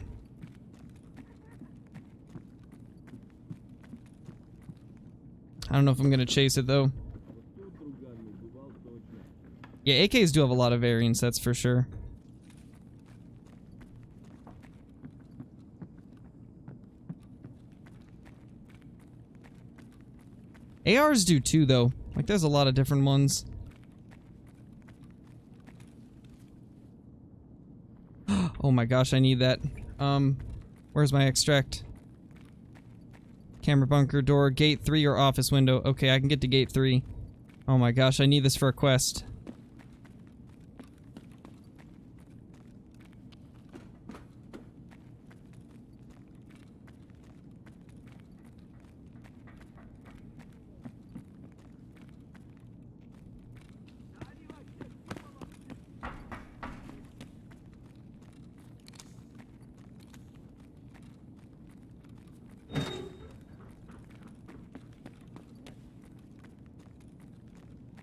I don't know if I'm gonna chase it though. Yeah, AKs do have a lot of variants, that's for sure. ARs do too, though. Like, there's a lot of different ones. Oh my gosh, I need that. Where's my extract? Camera bunker door, gate 3 or office window. Okay, I can get to gate 3. Oh my gosh, I need this for a quest.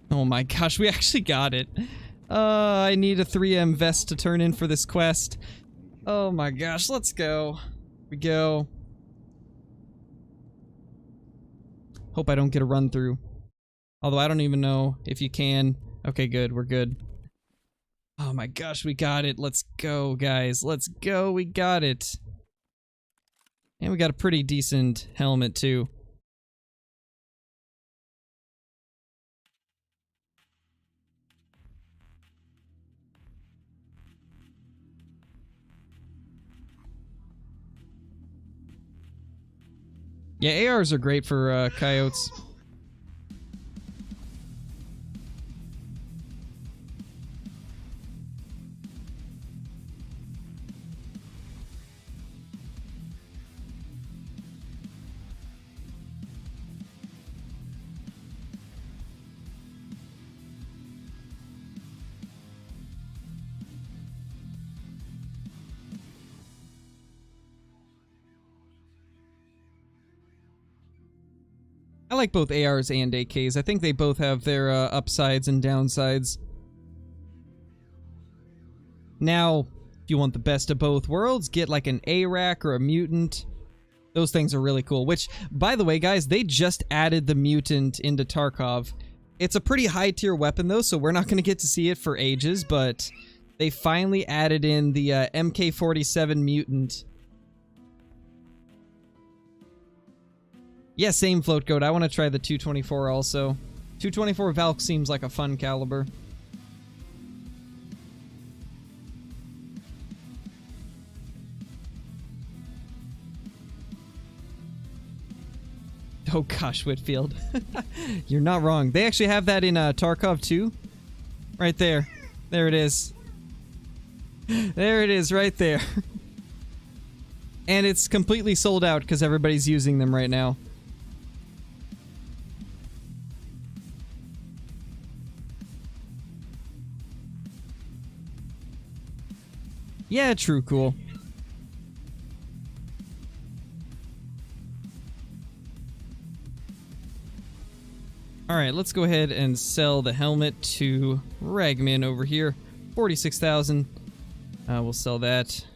Oh my gosh, we actually got it. I need a 3M vest to turn in for this quest. Oh my gosh, let's go. We go. Hope I don't get a run through. Although I don't even know if you can. Okay, good, we're good. Oh my gosh, we got it. Let's go, guys. Let's go, we got it. And we got a pretty decent helmet, too. Yeah, ARs are great for coyotes. I like both ARs and AKs. I think they both have their upsides and downsides. Now, if you want the best of both worlds, get like an ARAC or a mutant. Those things are really cool. Which, by the way, guys, they just added the mutant into Tarkov. It's a pretty high tier weapon though, so we're not going to get to see it for ages, but they finally added in the MK47 Mutant. Yeah, same float goat. I want to try the 224 also. 224 Valk seems like a fun caliber. Oh gosh, Whitfield. You're not wrong. They actually have that in Tarkov too. Right there. There it is. There it is, right there. And it's completely sold out because everybody's using them right now. Yeah, true, cool. Alright, let's go ahead and sell the helmet to Ragman over here. 46,000. We'll sell that.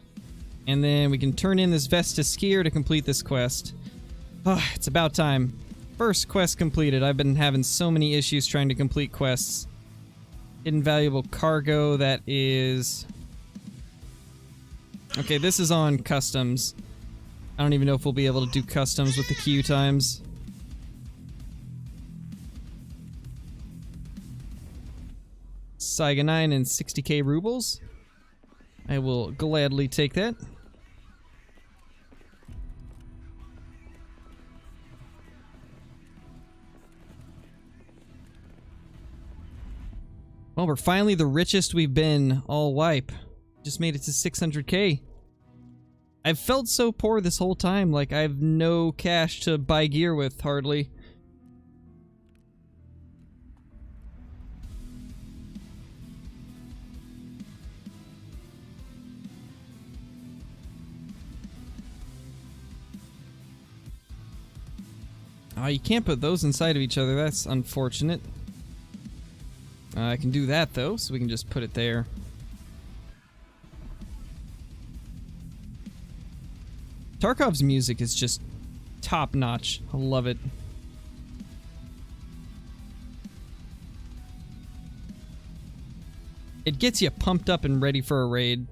And then we can turn in this Vesta Skier to complete this quest. Oh, it's about time. First quest completed. I've been having so many issues trying to complete quests. Hidden valuable cargo, that is... Okay, this is on customs. I don't even know if we'll be able to do customs with the queue times. Saiga 9 and 60k rubles. I will gladly take that. Well, we're finally the richest we've been all wipe. Just made it to 600k. I've felt so poor this whole time, like I have no cash to buy gear with, hardly. Oh, you can't put those inside of each other, that's unfortunate. I can do that though, so we can just put it there. Tarkov's music is just top-notch. I love it. It gets you pumped up and ready for a raid.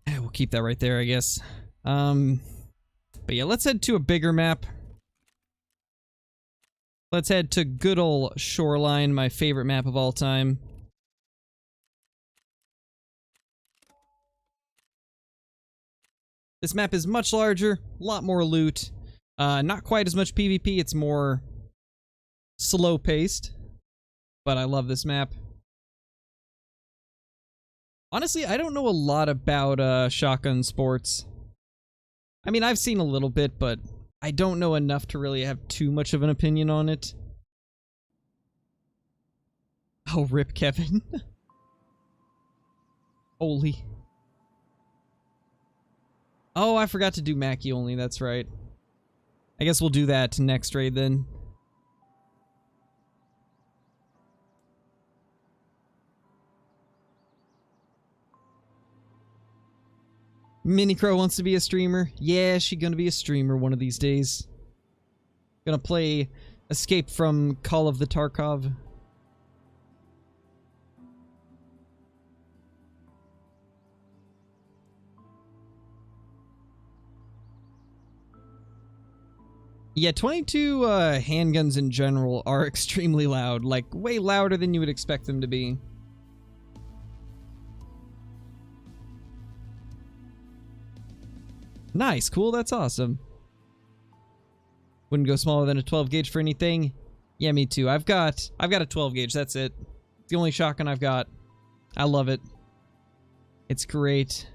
We'll keep that right there, I guess. But yeah, let's head to a bigger map. Let's head to good ol' Shoreline, my favorite map of all time. This map is much larger, a lot more loot. Not quite as much PvP, it's more slow-paced. But I love this map. Honestly, I don't know a lot about shotgun sports. I mean, I've seen a little bit, but I don't know enough to really have too much of an opinion on it. Oh, rip Kevin. Holy. Oh, I forgot to do Mackie only, that's right. I guess we'll do that next raid then. Mini Crow wants to be a streamer. Yeah, she's gonna be a streamer one of these days. Gonna play Escape from Call of the Tarkov. Yeah, 22 handguns in general are extremely loud, like way louder than you would expect them to be. Nice, cool, that's awesome. Wouldn't go smaller than a 12 gauge for anything. Yeah, me too. I've got a 12 gauge, that's it. It's the only shotgun I've got. I love it. It's great.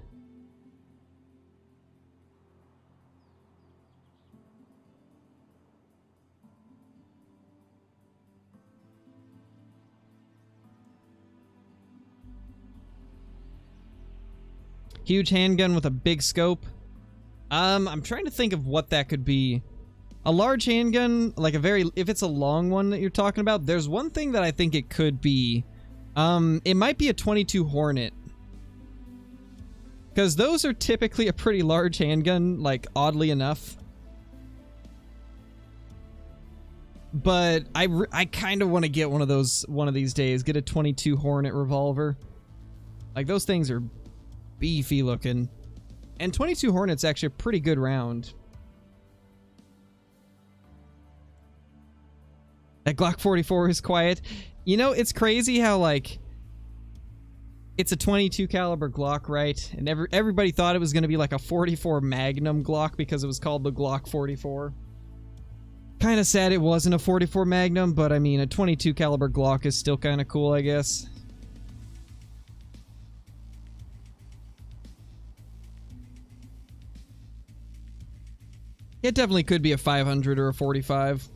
Huge handgun with a big scope. I'm trying to think of what that could be. A large handgun, like if it's a long one that you're talking about, there's one thing that I think it could be. It might be a 22 Hornet. Because those are typically a pretty large handgun, like, oddly enough. But I kind of want to get one of those one of these days. Get a 22 Hornet revolver. Like, those things are beefy looking. And 22 Hornet's actually a pretty good round. That Glock 44 is quiet. You know, it's crazy how, like, it's a 22 caliber Glock, right? And everybody thought it was going to be like a 44 Magnum Glock because it was called the Glock 44. Kind of sad it wasn't a 44 Magnum, but I mean, a 22 caliber Glock is still kind of cool, I guess. It definitely could be a 500 or a 45.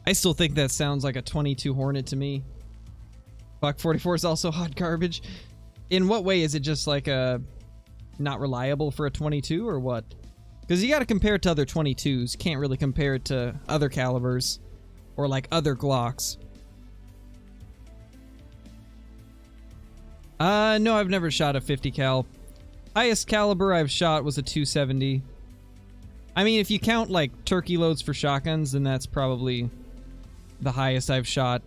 I still think that sounds like a 22 Hornet to me. Glock 44 is also hot garbage. In what way is it just like a not reliable for a 22 or what? Because you got to compare it to other 22s. You can't really compare it to other calibers or like other Glocks. No, I've never shot a 50 cal. Highest caliber I've shot was a 270. I mean, if you count like turkey loads for shotguns, then that's probably the highest I've shot.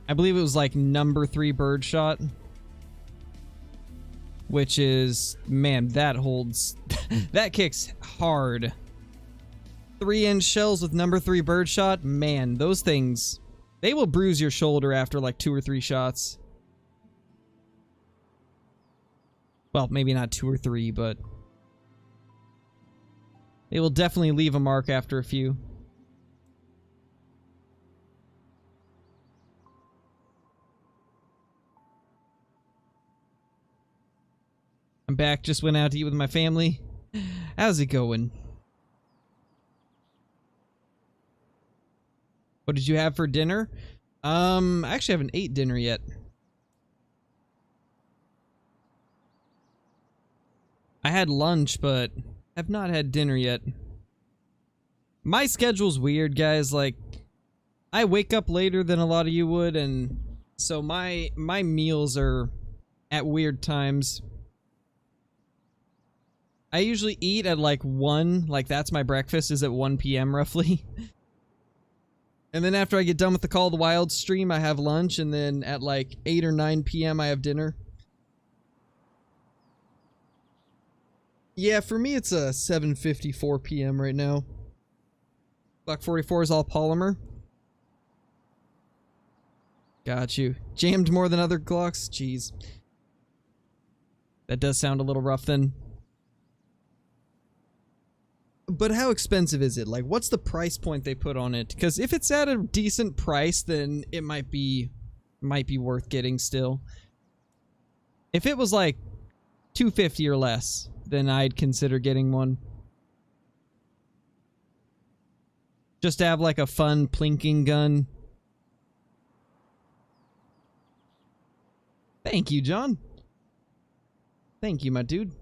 I believe it was like number 3 birdshot. Which is, man, that holds, that kicks hard. 3-inch shells with number 3 birdshot, man, those things, they will bruise your shoulder after like 2 or 3 shots. Well, maybe not 2 or 3, but they will definitely leave a mark after a few. I'm back, just went out to eat with my family. How's it going? What did you have for dinner? I actually haven't ate dinner yet. I had lunch, but have not had dinner yet. My schedule's weird, guys. Like, I wake up later than a lot of you would, and so my meals are at weird times. I usually eat at like 1, like that's my breakfast, is at 1 p.m. roughly. And then after I get done with the Call of the Wild stream, I have lunch, and then at like 8 or 9 p.m. I have dinner. Yeah, for me it's a 7:54 p.m. right now. Glock 44 is all polymer. Got you. Jammed more than other Glocks? Jeez. That does sound a little rough then. But how expensive is it? Like, what's the price point they put on it? Because if it's at a decent price, then it might be worth getting still. If it was like $250 or less, then I'd consider getting one. Just to have like a fun plinking gun. Thank you, John. Thank you, my dude.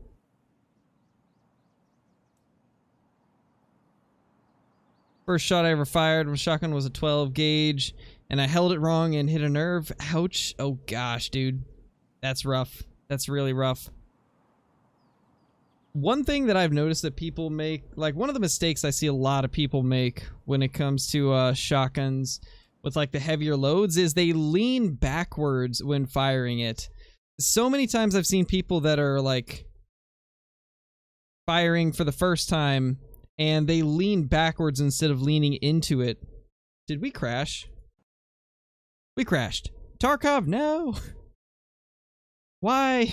First shot I ever fired with a shotgun was a 12 gauge, and I held it wrong and hit a nerve. Ouch. Oh gosh, dude. That's rough. That's really rough. One thing that I've noticed that people make, like one of the mistakes I see a lot of people make when it comes to shotguns with like the heavier loads is they lean backwards when firing it. So many times I've seen people that are like firing for the first time and they lean backwards instead of leaning into it. Did we crash? We crashed. Tarkov, no! Why?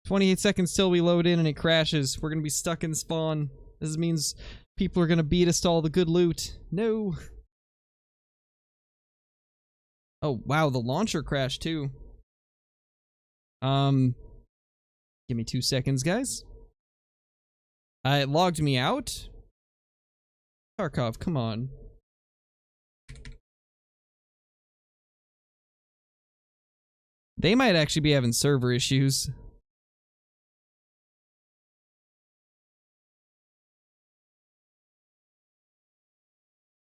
28 seconds till we load in and it crashes. We're gonna be stuck in spawn. This means people are gonna beat us to all the good loot. No! Oh, wow, the launcher crashed too. Give me 2 seconds, guys. It logged me out? Tarkov, come on. They might actually be having server issues.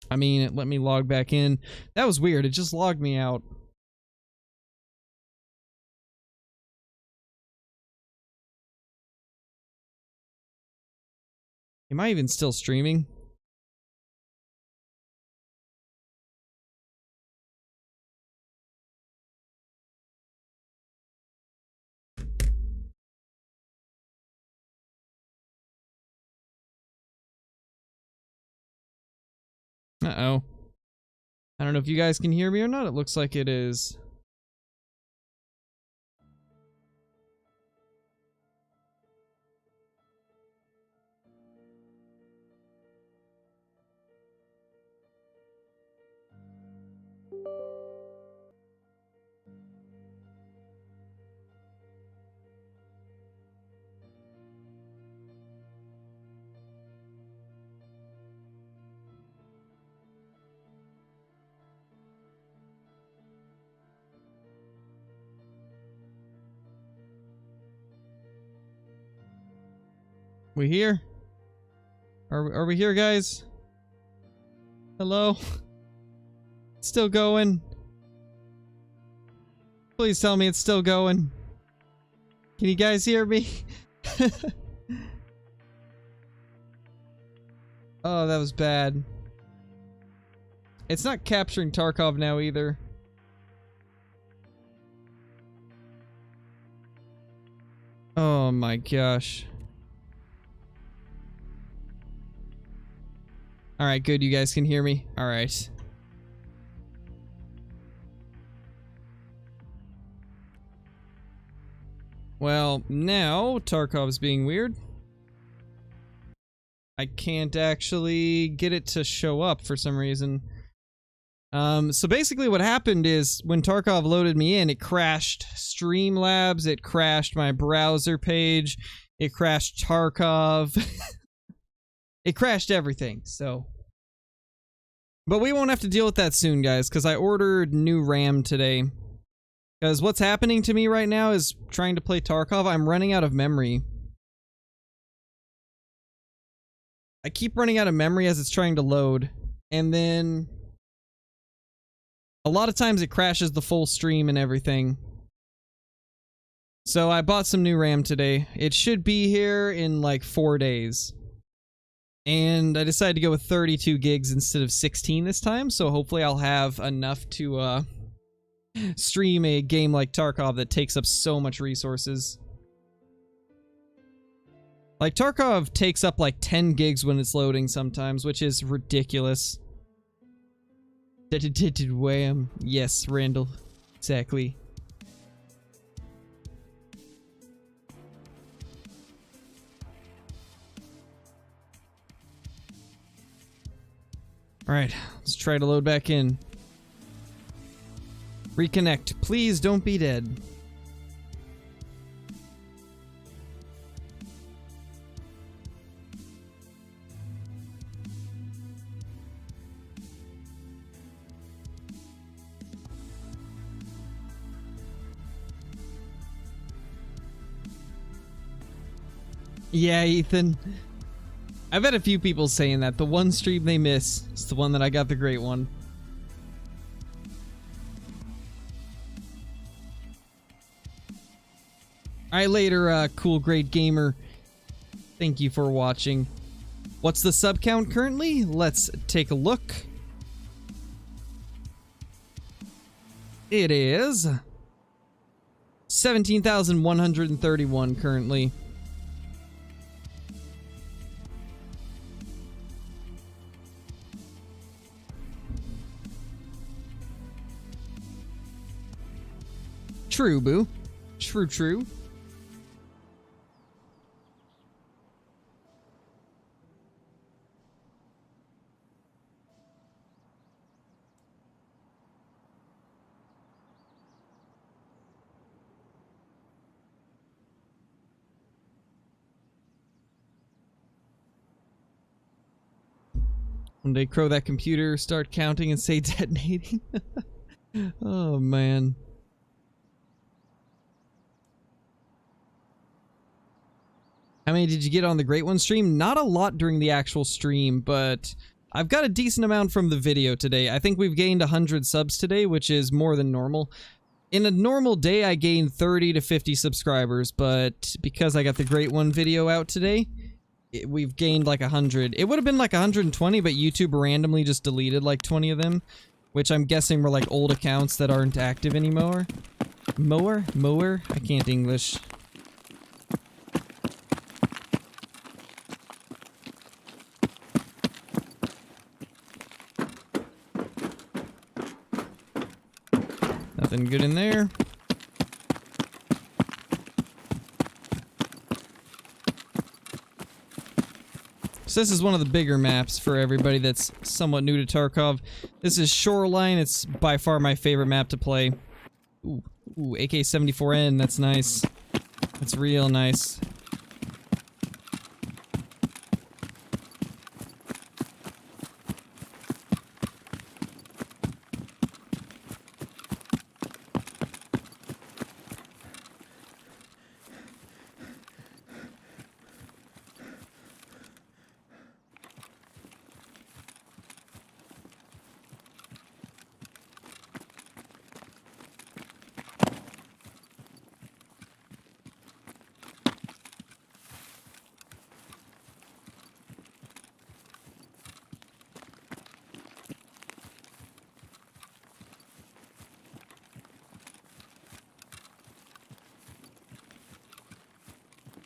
I mean, let me log back in. That was weird. It just logged me out. Am I even still streaming? Uh-oh. I don't know if you guys can hear me or not. It looks like it is. We here? Are we here, guys? Hello? It's still going. Please tell me it's still going. Can you guys hear me? Oh, that was bad. It's not capturing Tarkov now either. Oh my gosh. Alright, good. You guys can hear me? Alright. Well, now Tarkov's being weird. I can't actually get it to show up for some reason. So basically what happened is when Tarkov loaded me in, it crashed Streamlabs, it crashed my browser page, it crashed Tarkov. It crashed everything, so. But we won't have to deal with that soon, guys, because I ordered new RAM today. Because what's happening to me right now is trying to play Tarkov, I'm running out of memory. I keep running out of memory as it's trying to load. And then a lot of times it crashes the full stream and everything. So I bought some new RAM today. It should be here in like 4 days. And I decided to go with 32 gigs instead of 16 this time, so hopefully I'll have enough to stream a game like Tarkov that takes up so much resources. Like, Tarkov takes up like 10 gigs when it's loading sometimes, which is ridiculous. Wham. Yes, Randall. Exactly. Alright, let's try to load back in. Reconnect. Please don't be dead. Yeah, Ethan. I've had a few people saying that. The one stream they miss is the one that I got the great one. Alright, later, cool, great gamer. Thank you for watching. What's the sub count currently? Let's take a look. It is 17,131 currently. True, boo. True, true. One day, crow that computer, start counting and say detonating. Oh, man. How many did you get on the Great One stream? Not a lot during the actual stream, but I've got a decent amount from the video today. I think we've gained 100 subs today, which is more than normal. In a normal day, I gain 30 to 50 subscribers, but because I got the Great One video out today, we've gained like 100. It would have been like 120, but YouTube randomly just deleted like 20 of them, which I'm guessing were like old accounts that aren't active anymore. Mower? I can't English. Nothing good in there. So this is one of the bigger maps for everybody that's somewhat new to Tarkov. This is Shoreline. It's by far my favorite map to play. Ooh, AK-74N. That's nice. That's real nice.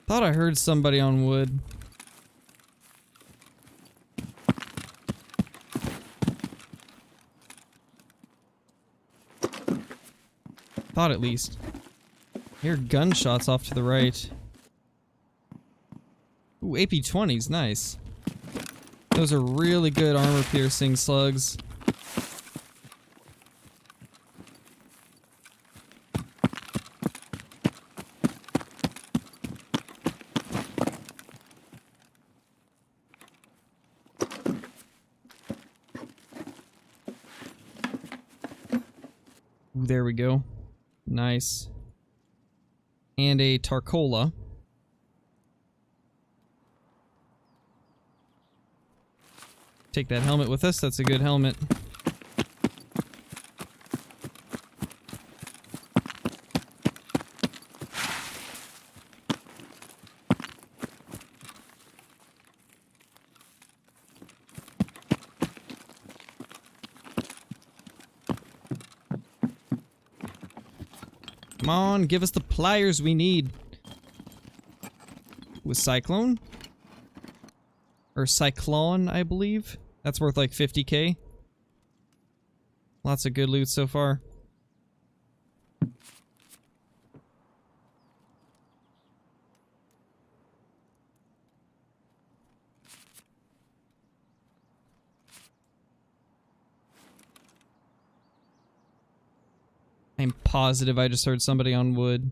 Thought I heard somebody on wood. Thought at least. I hear gunshots off to the right. Ooh, AP-20's nice. Those are really good armor-piercing slugs. Ooh, there we go. Nice. And a Tarkola. Take that helmet with us. That's a good helmet. Come on, give us the pliers we need. With Cyclone? Or Cyclone, I believe. That's worth like 50k. Lots of good loot so far. I'm positive I just heard somebody on wood.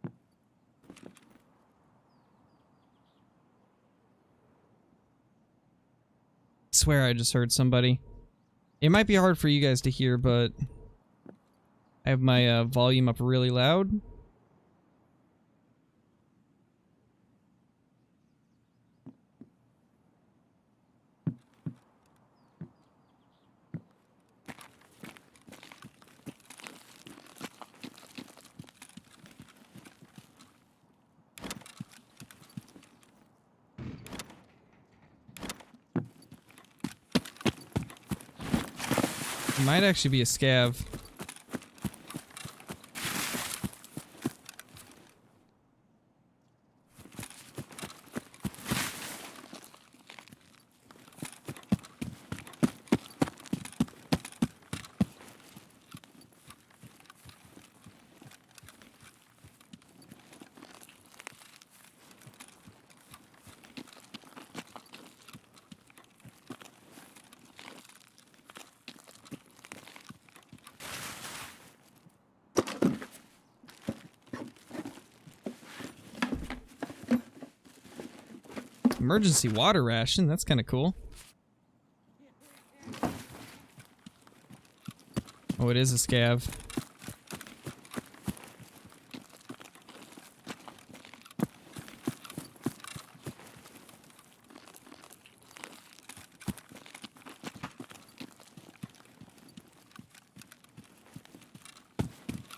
I swear I just heard somebody. It might be hard for you guys to hear, but I have my volume up really loud. It might actually be a scav. Emergency water ration, that's kind of cool. Oh, it is a scav.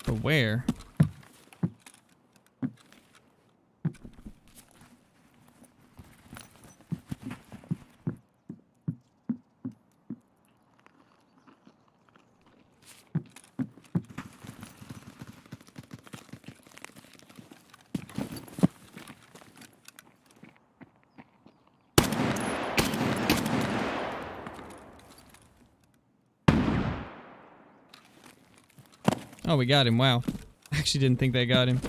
But where? Oh, we got him. Wow. Actually didn't think they got him.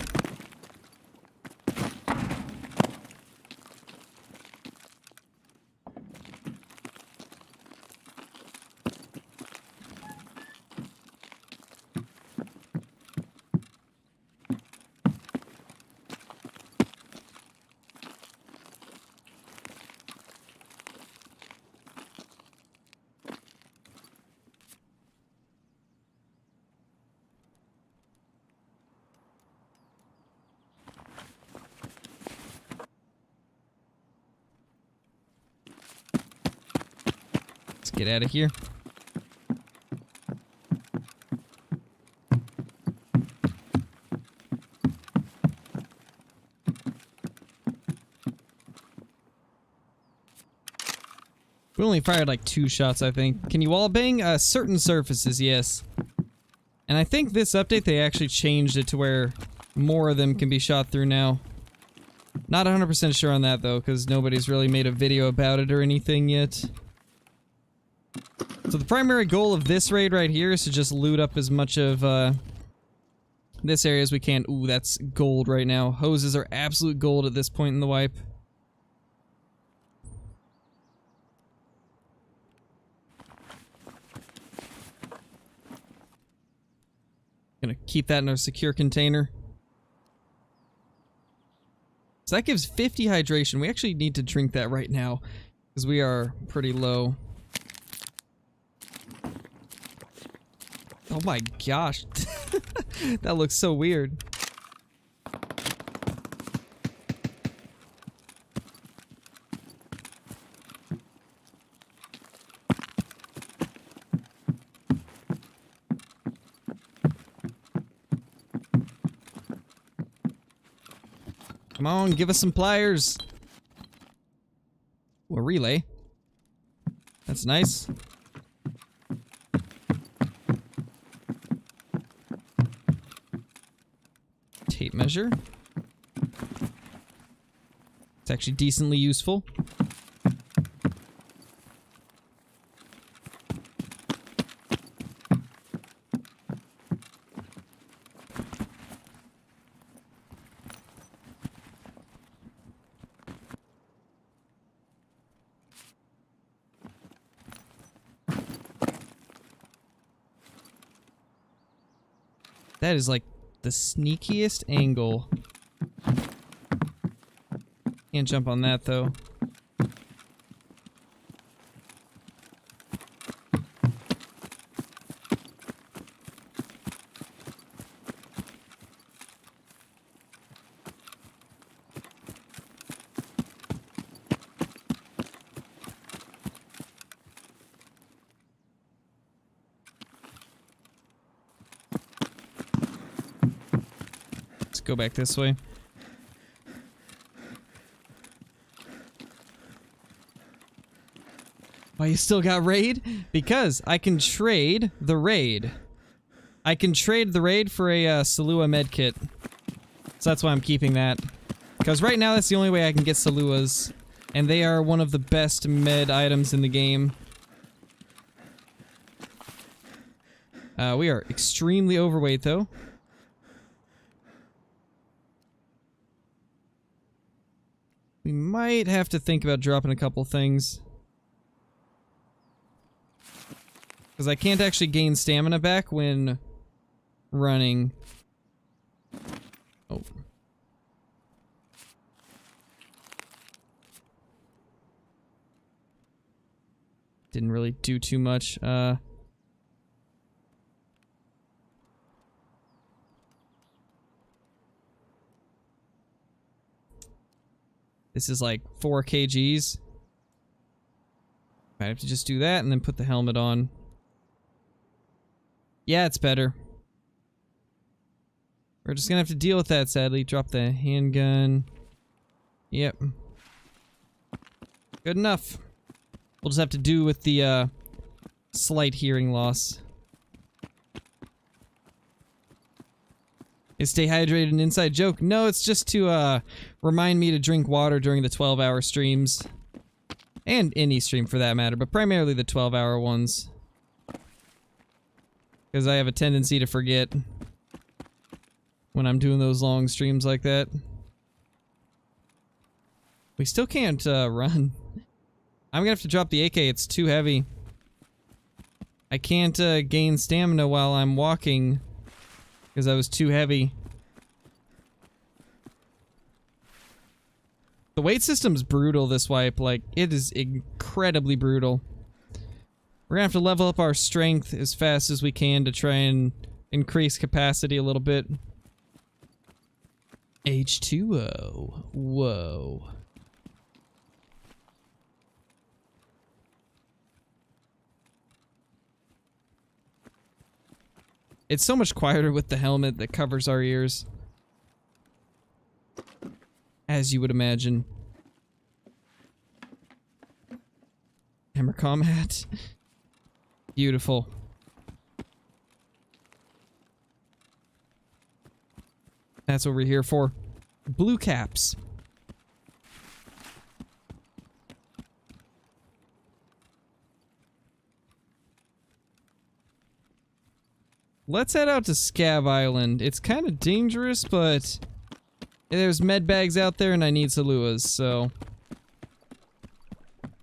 Let's get out of here. We only fired like 2 shots, I think. Can you wallbang? Certain surfaces, yes. And I think this update, they actually changed it to where more of them can be shot through now. Not 100% sure on that, though, because nobody's really made a video about it or anything yet. So the primary goal of this raid right here is to just loot up as much of this area as we can. Ooh, that's gold right now. Hoses are absolute gold at this point in the wipe. Gonna keep that in our secure container. So that gives 50 hydration. We actually need to drink that right now because we are pretty low. Oh my gosh. That looks so weird. Come on, give us some pliers. Ooh, a relay. That's nice. Tape measure. It's actually decently useful. That is like the sneakiest angle. Can't jump on that though. Go back this way. Why you still got raid? Because I can trade the raid. I can trade the raid for a Salua medkit. So that's why I'm keeping that. Because right now that's the only way I can get Saluas. And they are one of the best med items in the game. We are extremely overweight though. We might have to think about dropping a couple things. Because I can't actually gain stamina back when running. Oh. Didn't really do too much. This is like 4 kgs. Might have to just do that and then put the helmet on. Yeah, it's better. We're just gonna have to deal with that, sadly. Drop the handgun. Yep. Good enough. We'll just have to do with the slight hearing loss. Is stay hydrated an inside joke? No, it's just to remind me to drink water during the 12-hour streams. And any stream for that matter, but primarily the 12-hour ones. Because I have a tendency to forget when I'm doing those long streams like that. We still can't run. I'm gonna have to drop the AK, it's too heavy. I can't gain stamina while I'm walking because I was too heavy. The weight system's brutal this wipe, like, it is incredibly brutal. We're gonna have to level up our strength as fast as we can to try and increase capacity a little bit. H2O. Whoa. It's so much quieter with the helmet that covers our ears. As you would imagine. Hammercom hat. Beautiful. That's what we're here for. Blue caps. Let's head out to Scab Island. It's kind of dangerous, but there's med bags out there and I need Saluas, so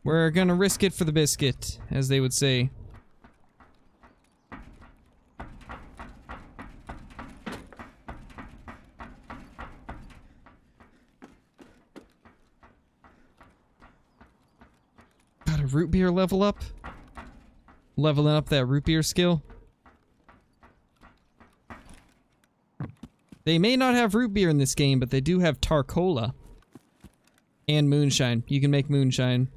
we're gonna risk it for the biscuit, as they would say. Got a root beer level up? Leveling up that root beer skill. They may not have root beer in this game, but they do have Tarcola. And moonshine. You can make moonshine.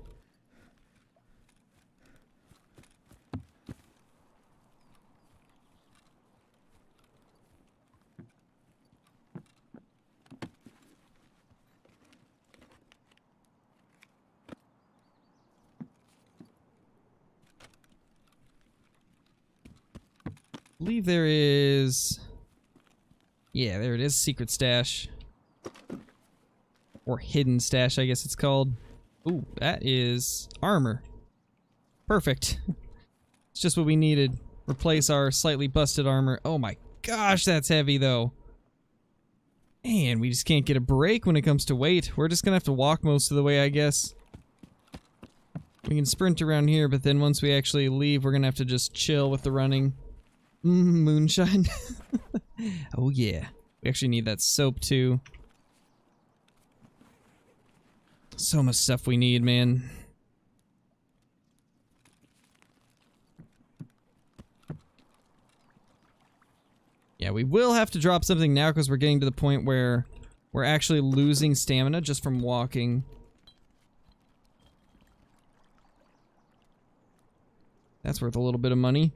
I believe there is... Yeah, there it is. Secret stash. Or hidden stash, I guess it's called. Ooh, that is armor. Perfect. It's just what we needed. Replace our slightly busted armor. Oh my gosh, that's heavy though. Man, we just can't get a break when it comes to weight. We're just gonna have to walk most of the way, I guess. We can sprint around here, but then once we actually leave, we're gonna have to just chill with the running. Moonshine. Oh yeah. We actually need that soap too. So much stuff we need, man. Yeah, we will have to drop something now because we're getting to the point where we're actually losing stamina just from walking. That's worth a little bit of money.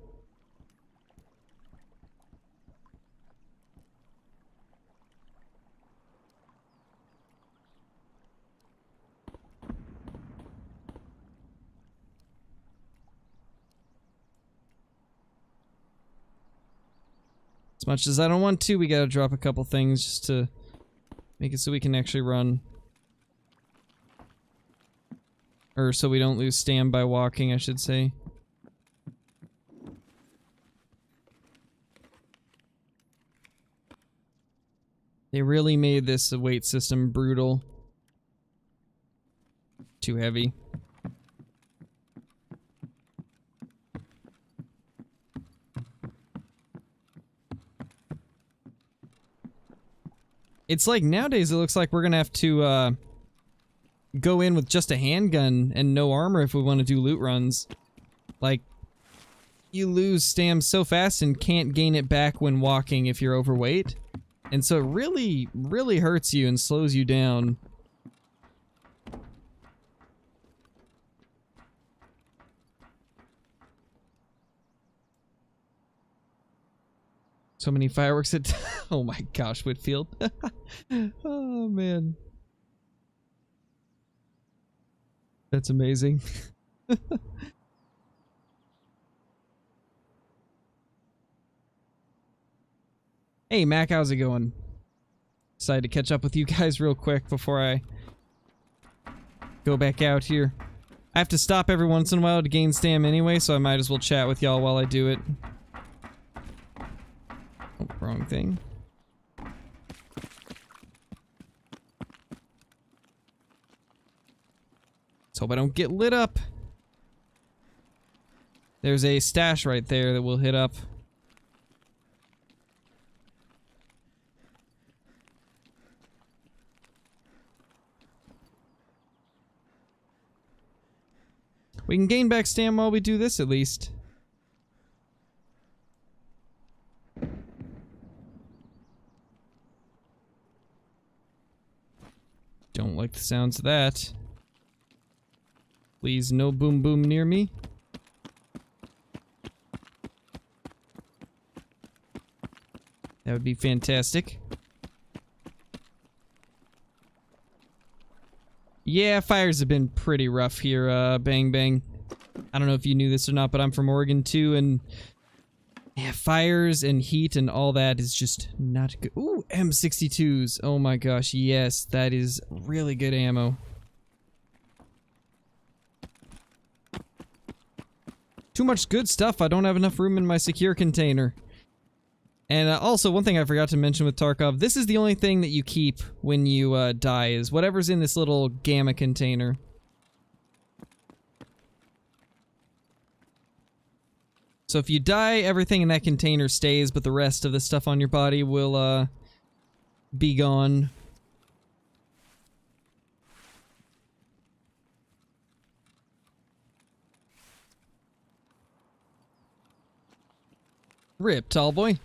As much as I don't want to, we gotta drop a couple things just to make it so we can actually run. Or so we don't lose stam by walking, I should say. They really made this weight system brutal. Too heavy. It's like nowadays it looks like we're gonna have to go in with just a handgun and no armor if we want to do loot runs. Like, you lose stam so fast and can't gain it back when walking if you're overweight. And so it really, really hurts you and slows you down. So many fireworks at... Oh my gosh, Whitfield. Oh man. That's amazing. Hey Mac, how's it going? Decided to catch up with you guys real quick before I go back out here. I have to stop every once in a while to gain stam anyway, so I might as well chat with y'all while I do it. Oh, wrong thing. Let's hope I don't get lit up. There's a stash right there that we'll hit up. We can gain back stam while we do this, at least. Don't like the sounds of that. Please, no boom boom near me. That would be fantastic. Yeah, fires have been pretty rough here, Bang Bang. I don't know if you knew this or not, but I'm from Oregon too, and yeah, fires and heat and all that is just not good. Ooh, M62s. Oh my gosh, yes, that is really good ammo. Too much good stuff. I don't have enough room in my secure container. And also, one thing I forgot to mention with Tarkov, this is the only thing that you keep when you die, is whatever's in this little gamma container. So if you die, everything in that container stays, but the rest of the stuff on your body will be gone. Rip, tall boy.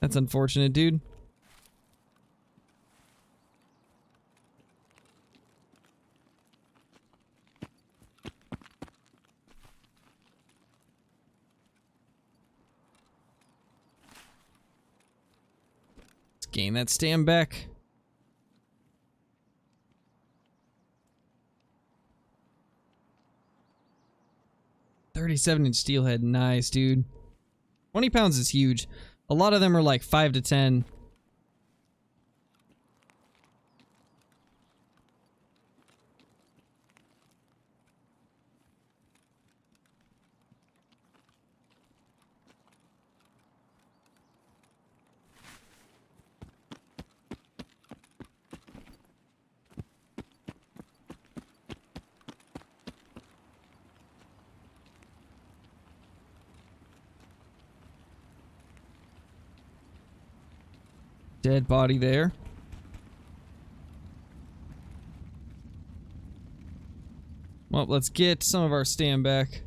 That's unfortunate, dude. Let's gain that stam back. .37-inch steelhead, nice, dude. 20 pounds is huge. A lot of them are like 5 to 10. Dead body there. Well, let's get some of our stam back.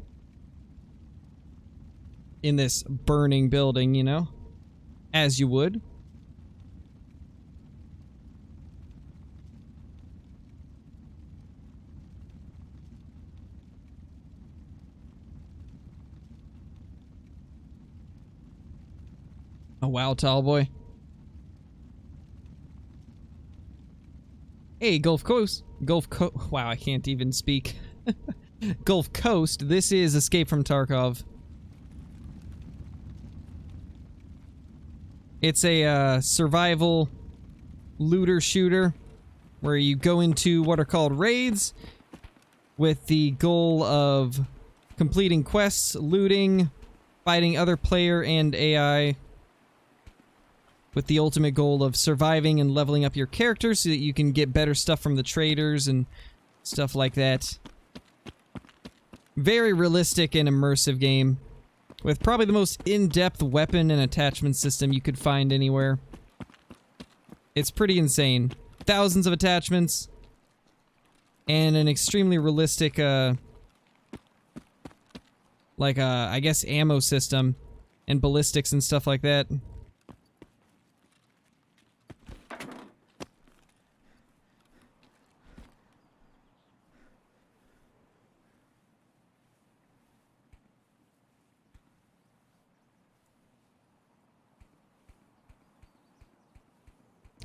In this burning building, you know? As you would. Oh wow, tall boy. Hey, Gulf Coast. Wow, I can't even speak. Gulf Coast, this is Escape from Tarkov. It's a survival looter shooter where you go into what are called raids with the goal of completing quests, looting, fighting other player and AI, with the ultimate goal of surviving and leveling up your character so that you can get better stuff from the traders and stuff like that. Very realistic and immersive game, with probably the most in-depth weapon and attachment system you could find anywhere. It's pretty insane. Thousands of attachments, and an extremely realistic, I guess ammo system, and ballistics and stuff like that.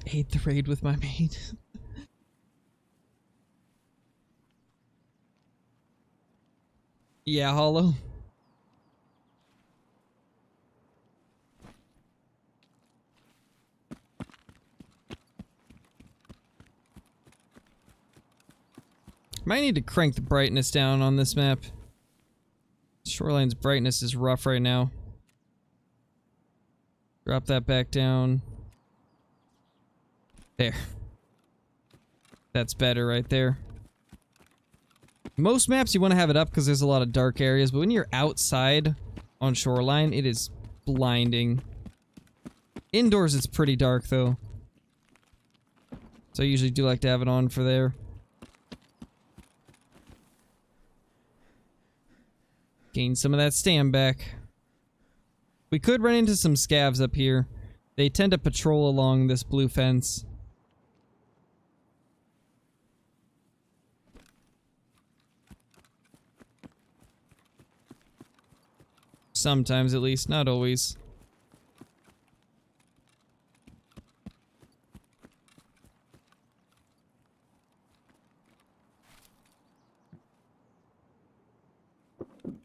Hate the raid with my mate. Yeah, Hollow. Might need to crank the brightness down on this map. It's Shoreline's brightness is rough right now. Drop that back down. There. That's better right there. Most maps you want to have it up because there's a lot of dark areas, but when you're outside on Shoreline, it is blinding. Indoors it's pretty dark though. So I usually do like to have it on for there. Gain some of that stam back. We could run into some scavs up here. They tend to patrol along this blue fence. Sometimes at least, not always.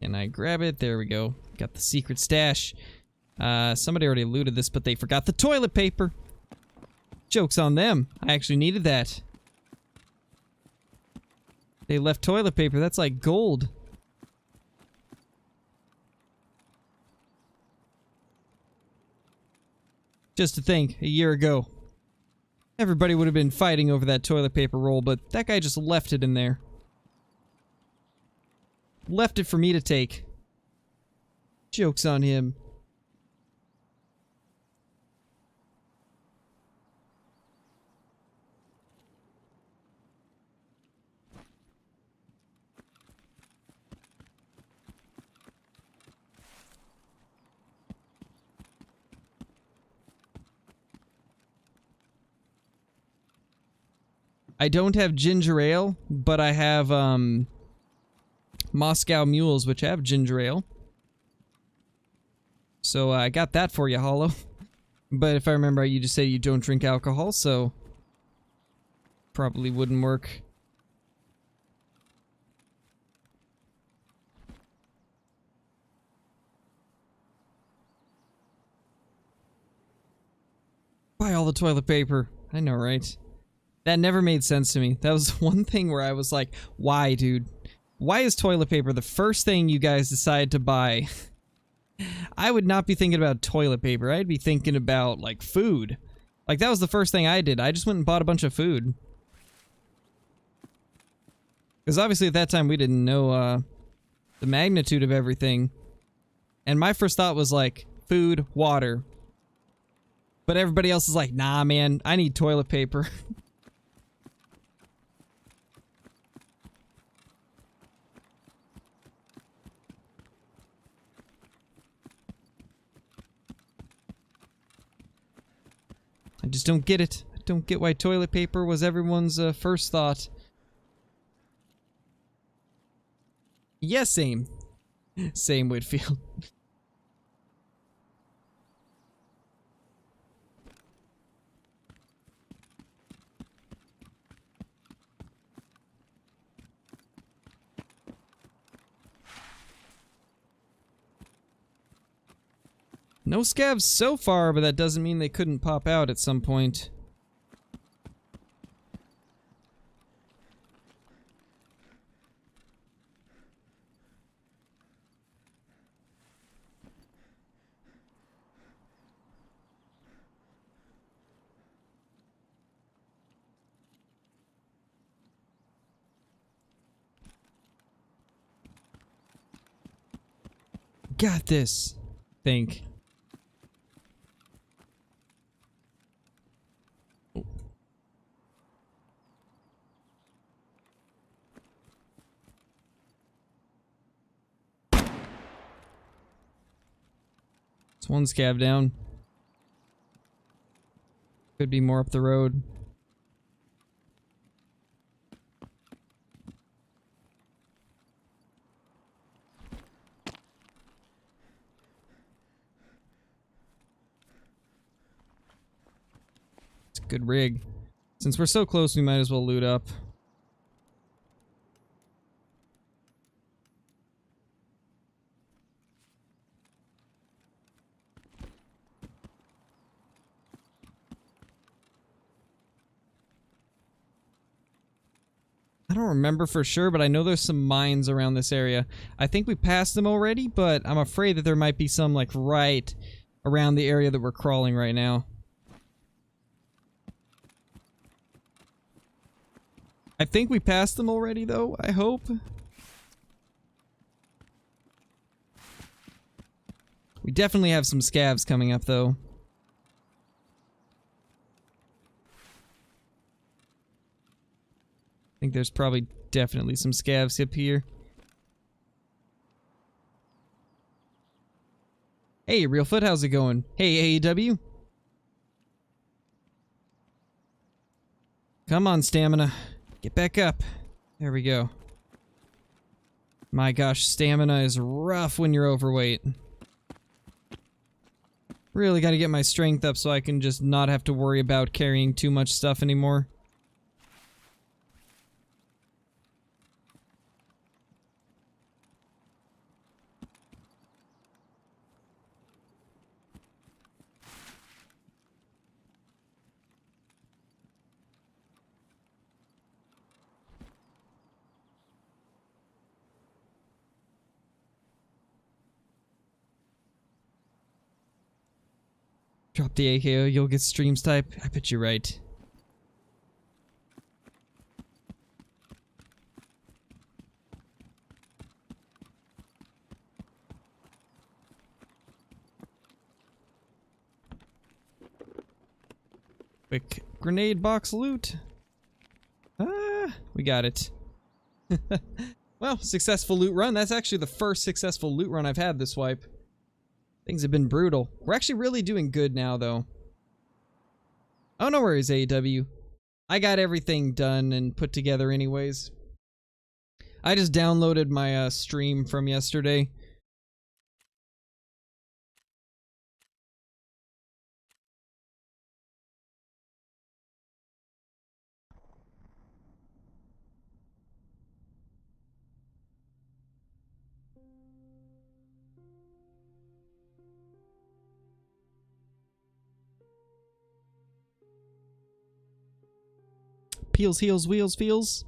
Can I grab it? There we go. Got the secret stash. Somebody already looted this, but they forgot the toilet paper. Joke's on them. I actually needed that. They left toilet paper. That's like gold. Just to think, a year ago, everybody would have been fighting over that toilet paper roll, but that guy just left it in there. Left it for me to take. Joke's on him. I don't have ginger ale, but I have, Moscow mules, which have ginger ale. So I got that for you, Hollow. But if I remember, you just say you don't drink alcohol, so probably wouldn't work. Buy all the toilet paper. I know, right? That never made sense to me. That was one thing where I was like, why, dude? Why is toilet paper the first thing you guys decide to buy? I would not be thinking about toilet paper. I'd be thinking about, like, food. Like, that was the first thing I did. I just went and bought a bunch of food. Because obviously at that time we didn't know, the magnitude of everything. And my first thought was, like, food, water. But everybody else is like, nah, man, I need toilet paper. I just don't get it. I don't get why toilet paper was everyone's first thought. Yeah, same. Same, Whitfield. No scavs so far, but that doesn't mean they couldn't pop out at some point. Got this. Think. It's one scav down. Could be more up the road. It's a good rig. Since we're so close, we might as well loot up. I don't remember for sure, but I know there's some mines around this area. I think we passed them already, but I'm afraid that there might be some, like, right around the area that we're crawling right now. I think we passed them already, though. I hope. We definitely have some scavs coming up, though. I think there's probably definitely some scavs up here. Hey, Realfoot, how's it going? Hey, AEW. Come on, stamina. Get back up. There we go. My gosh, stamina is rough when you're overweight. Really gotta get my strength up so I can just not have to worry about carrying too much stuff anymore. Drop the AKO, you'll get streams type. I bet you're right. Quick grenade box loot. Ah, we got it. Well, successful loot run. That's actually the first successful loot run I've had this wipe. Things have been brutal. We're actually really doing good now, though. Oh, no worries, AEW. I got everything done and put together anyways. I just downloaded my stream from yesterday. Peels, heels, wheels, feels.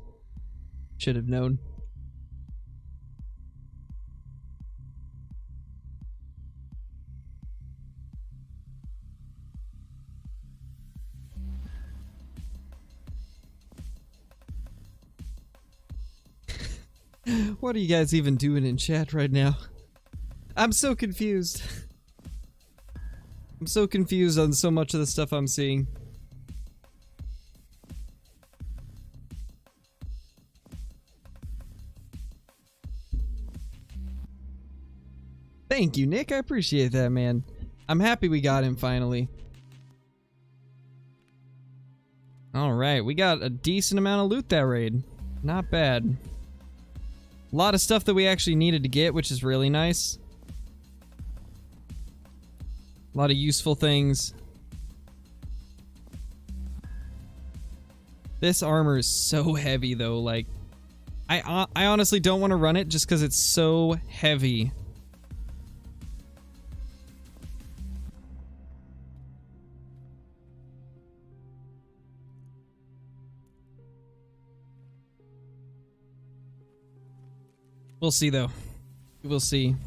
Should have known. What are you guys even doing in chat right now? I'm so confused. I'm so confused on so much of the stuff I'm seeing. Thank you, Nick. I appreciate that, man. I'm happy we got him finally. Alright, we got a decent amount of loot that raid. Not bad. A lot of stuff that we actually needed to get, which is really nice. A lot of useful things. This armor is so heavy, though. Like, I honestly don't want to run it just because it's so heavy. We'll see, though. We'll see.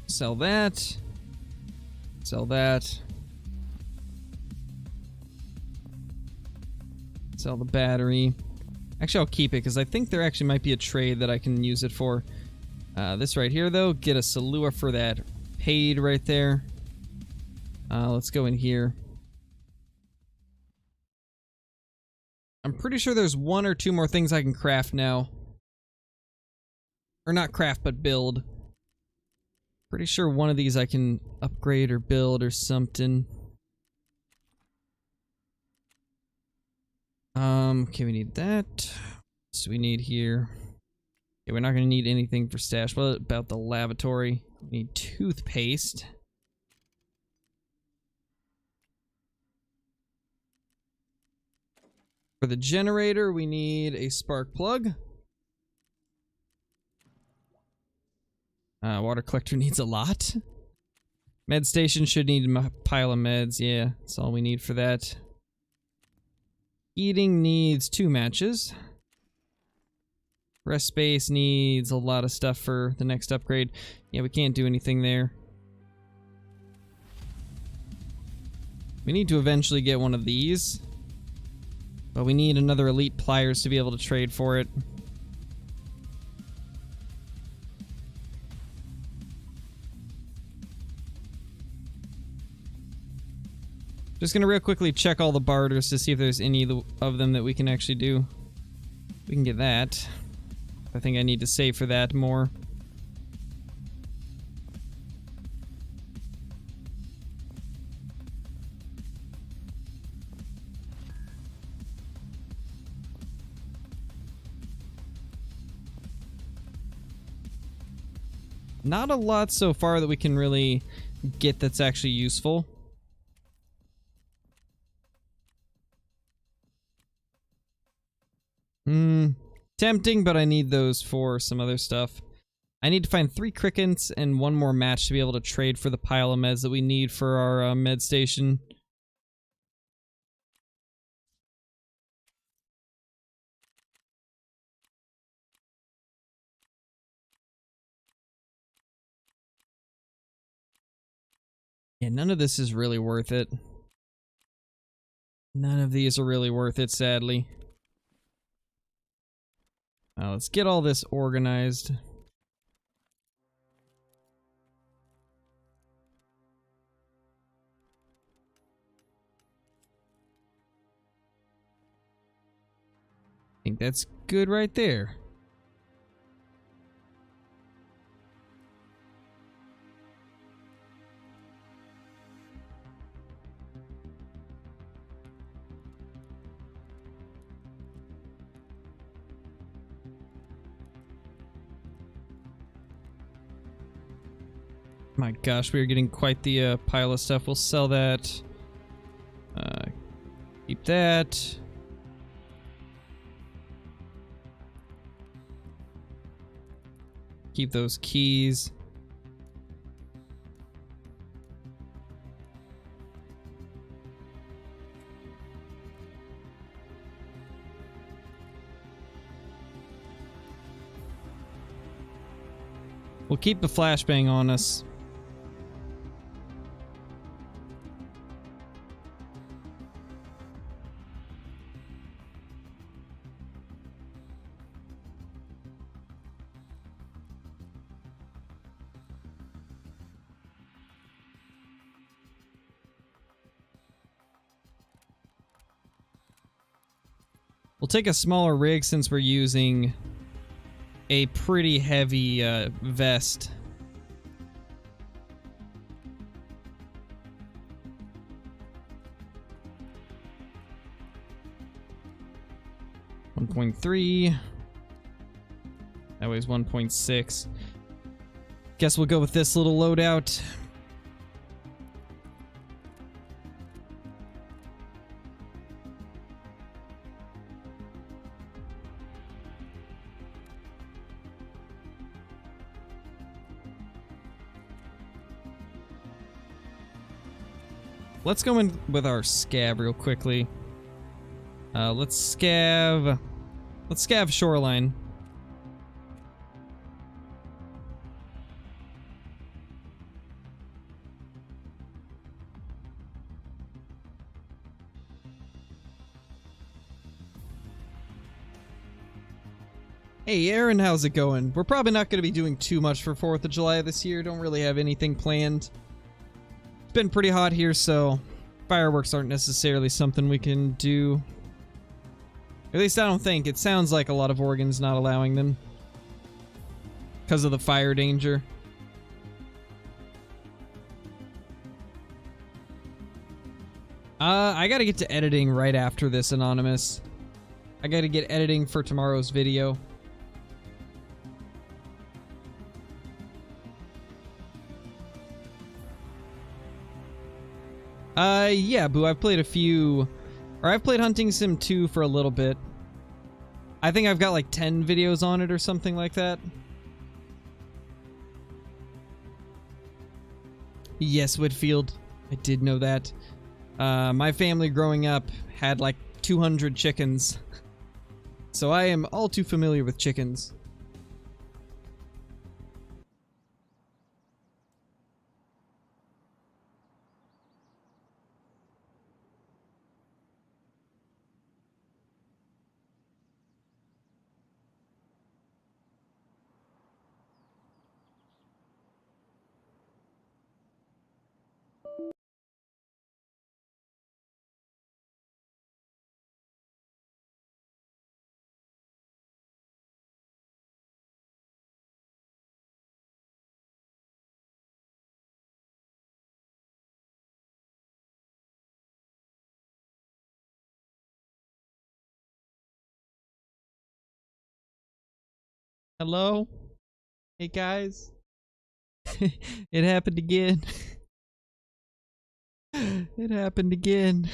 Sell that. Sell that. Sell the battery. Actually, I'll keep it because I think there actually might be a trade that I can use it for. This right here, though, get a Salua for that paid right there. Let's go in here. I'm pretty sure there's one or two more things I can craft now. Or not craft, but build. Pretty sure one of these I can upgrade or build or something. Okay, we need that. What else do we need here? Okay, we're not gonna need anything for stash. What about the lavatory? We need toothpaste. For the generator, we need a spark plug. Water collector needs a lot. Med station should need a pile of meds. Yeah, that's all we need for that. Eating needs 2 matches. Rest space needs a lot of stuff for the next upgrade. Yeah, we can't do anything there. We need to eventually get one of these. But we need another elite pliers to be able to trade for it. Just gonna real quickly check all the barters to see if there's any of them that we can actually do. We can get that. I think I need to save for that more. Not a lot so far that we can really get that's actually useful. Tempting, but I need those for some other stuff. I need to find 3 crickets and 1 more match to be able to trade for the pile of meds that we need for our med station. Yeah, none of this is really worth it. None of these are really worth it, sadly. Now let's get all this organized. I think that's good right there. My gosh, we are getting quite the pile of stuff. We'll sell that. Keep that. Keep those keys. We'll keep the flashbang on us. We'll take a smaller rig since we're using a pretty heavy vest. .3. That weighs 1.6. Guess we'll go with this little loadout. Let's go in with our scav real quickly. Let's scav shoreline. Hey Aaron, how's it going? We're probably not going to be doing too much for 4th of July this year. Don't really have anything planned. It's been pretty hot here, so fireworks aren't necessarily something we can do. At least I don't think. It sounds like a lot of Oregon's not allowing them because of the fire danger. I gotta get to editing right after this, Anonymous. I gotta get editing for tomorrow's video. Yeah, Boo, I've played a few Or I've played Hunting Sim 2 for a little bit. I think I've got like 10 videos on it or something like that. Yes, Whitfield. I did know that. My family growing up had like 200 chickens. So I am all too familiar with chickens. Hello? Hey guys? It happened again. It happened again.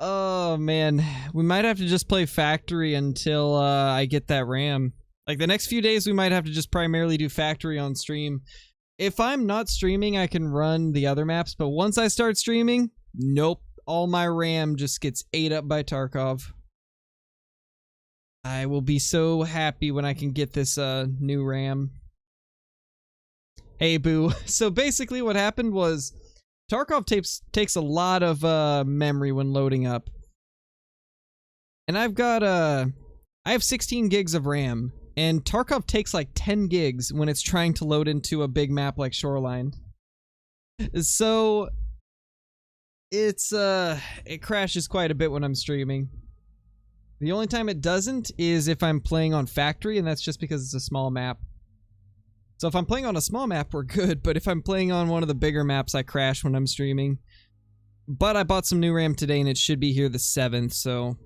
Oh man, we might have to just play factory until I get that RAM. Like the next few days we might have to just primarily do factory on stream. If I'm not streaming, I can run the other maps, but once I start streaming, nope. All my RAM just gets ate up by Tarkov. I will be so happy when I can get this new RAM. Hey boo. So basically what happened was Tarkov takes a lot of memory when loading up. And I've got I have 16 gigs of RAM, and Tarkov takes like 10 gigs when it's trying to load into a big map like Shoreline. So it crashes quite a bit when I'm streaming. The only time it doesn't is if I'm playing on factory, and that's just because it's a small map. So if I'm playing on a small map, we're good, but if I'm playing on one of the bigger maps, I crash when I'm streaming. But I bought some new RAM today, and it should be here the 7th, so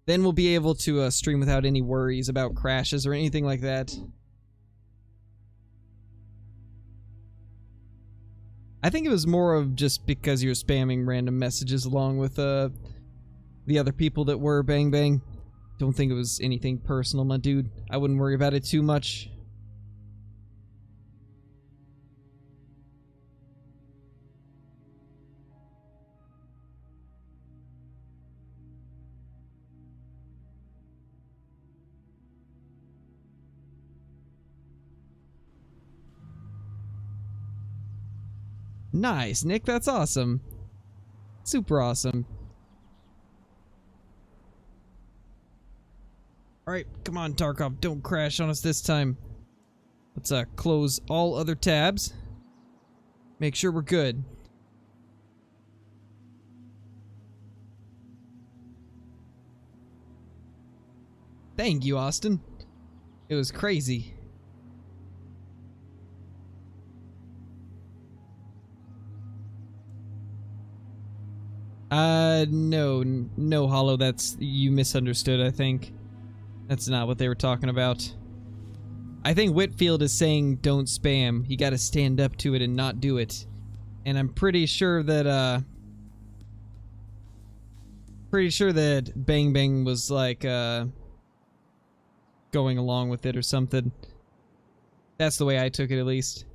then we'll be able to stream without any worries about crashes or anything like that. I think it was more of just because you're spamming random messages along with the other people that were Bang Bang. Don't think it was anything personal, my dude. I wouldn't worry about it too much. Nice, Nick, that's awesome. Super awesome. Alright, come on, Tarkov, don't crash on us this time. Let's close all other tabs. Make sure we're good. Thank you, Austin. It was crazy. No, Hollow, you misunderstood, I think. That's not what they were talking about. I think Whitfield is saying don't spam. You gotta stand up to it and not do it. And I'm pretty sure that, Bang Bang was like, going along with it or something. That's the way I took it, at least.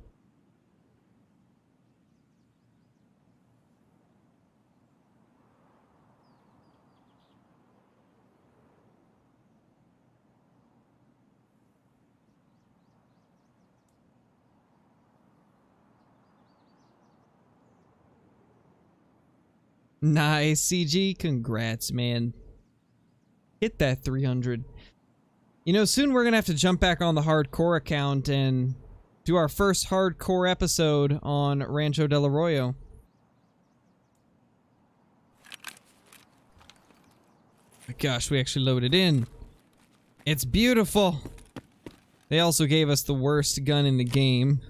Nice, CG. Congrats, man. Hit that 300. You know, soon we're gonna have to jump back on the hardcore account and do our first hardcore episode on Rancho del Arroyo. My gosh, we actually loaded in. It's beautiful. They also gave us the worst gun in the game.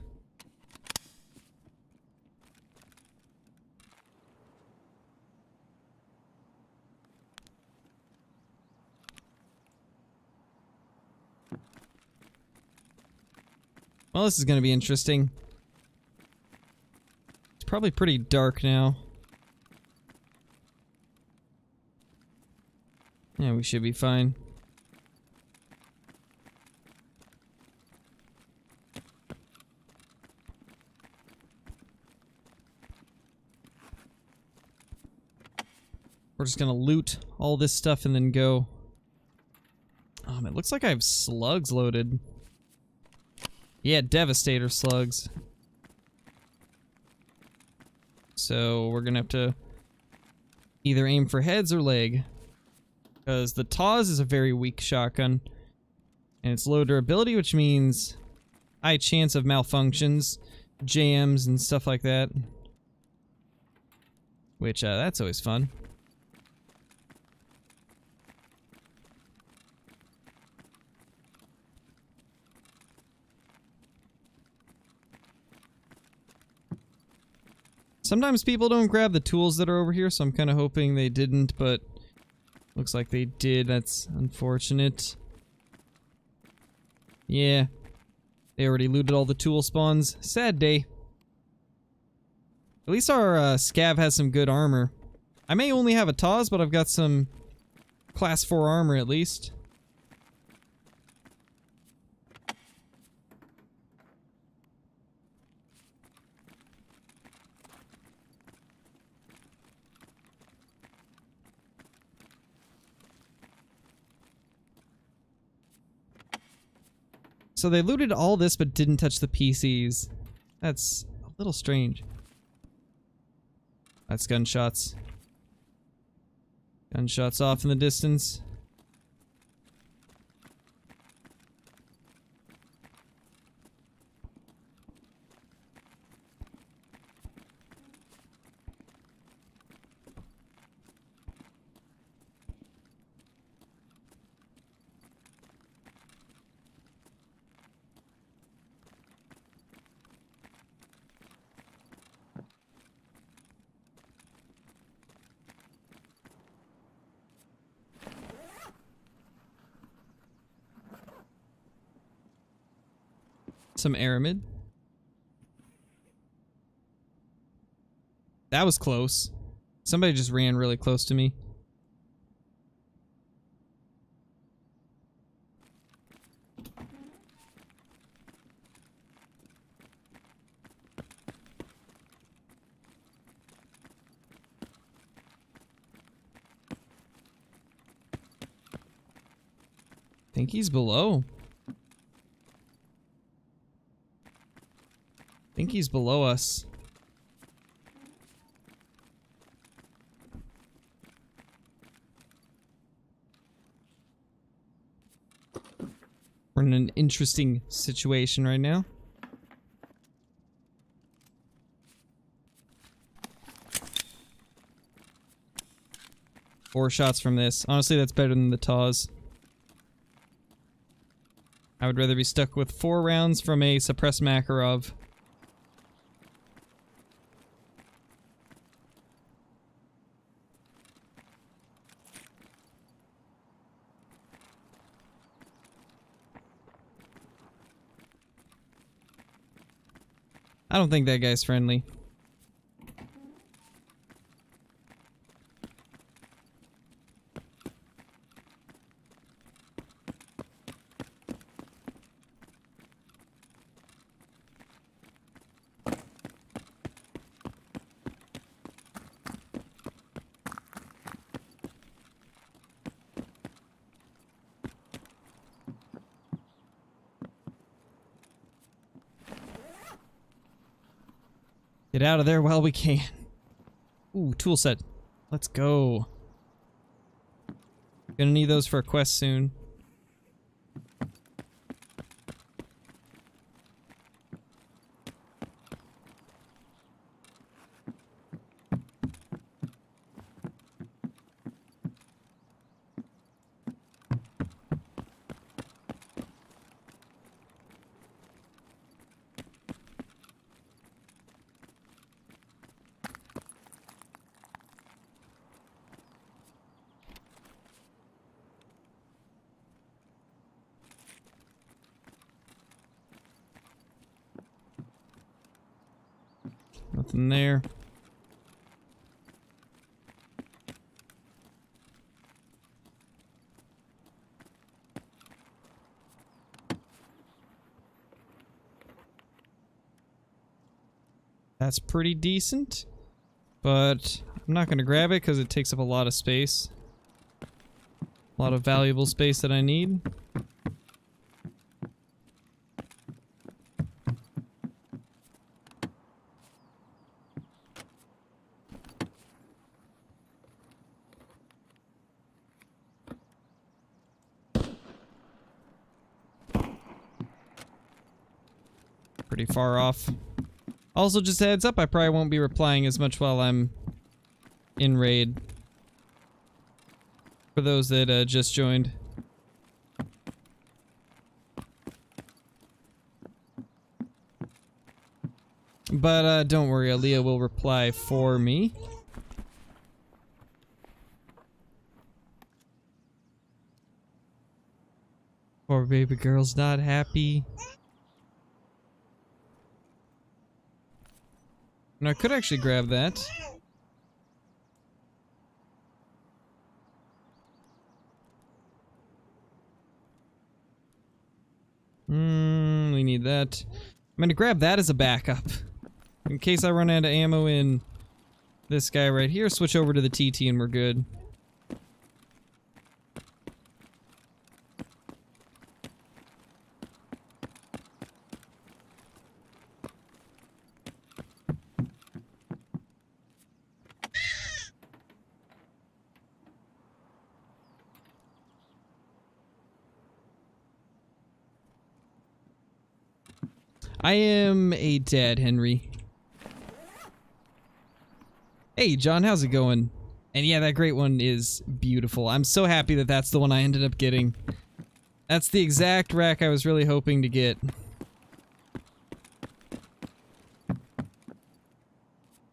Well, this is gonna be interesting. It's probably pretty dark now. Yeah, we should be fine. We're just gonna loot all this stuff and then go. It looks like I have slugs loaded. Yeah, Devastator slugs. So we're gonna have to either aim for heads or leg. Because the Taz is a very weak shotgun. And it's low durability, which means high chance of malfunctions, jams, and stuff like that. Which, that's always fun. Sometimes people don't grab the tools that are over here, so I'm kind of hoping they didn't, but looks like they did. That's unfortunate. Yeah. They already looted all the tool spawns. Sad day. At least our scav has some good armor. I may only have a Taz, but I've got some class 4 armor at least. So they looted all this but didn't touch the PCs. That's a little strange. That's gunshots. Gunshots off in the distance. Some aramid. That was close. Somebody just ran really close to me. Think he's below. I think he's below us. We're in an interesting situation right now. Four shots from this. Honestly, that's better than the Taz. I would rather be stuck with 4 rounds from a suppressed Makarov. I don't think that guy's friendly. Get out of there while we can. Ooh, tool set. Let's go. Gonna need those for a quest soon. Nothing there. That's pretty decent. But I'm not going to grab it because it takes up a lot of space. A lot of valuable space that I need. Pretty far off. Also, just a heads up, I probably won't be replying as much while I'm in raid. For those that just joined. But don't worry, Aaliyah will reply for me. Poor baby girl's not happy. And I could actually grab that. We need that. I'm gonna grab that as a backup. In case I run out of ammo in this guy right here, switch over to the TT and we're good. I am a dad, Henry. Hey, John, how's it going? And yeah, that great one is beautiful. I'm so happy that that's the one I ended up getting. That's the exact rack I was really hoping to get.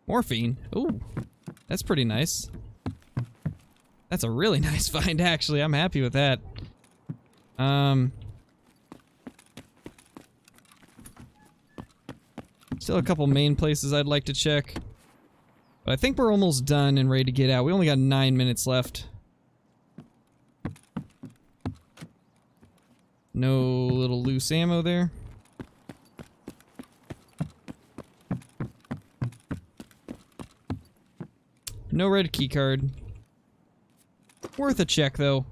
Morphine. Ooh, that's pretty nice. That's a really nice find, actually. I'm happy with that. Still a couple main places I'd like to check. But I think we're almost done and ready to get out. We only got 9 minutes left. No little loose ammo there. No red keycard. Worth a check, though.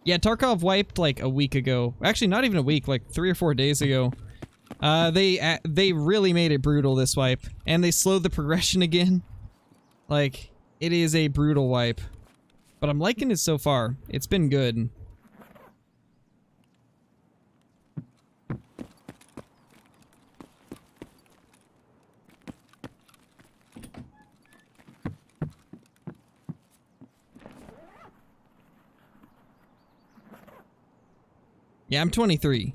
Yeah, Tarkov wiped like a week ago. Actually, not even a week, like 3 or 4 days ago. They really made it brutal this wipe, and they slowed the progression again. Like, it is a brutal wipe, but I'm liking it so far. It's been good. Yeah, I'm 23.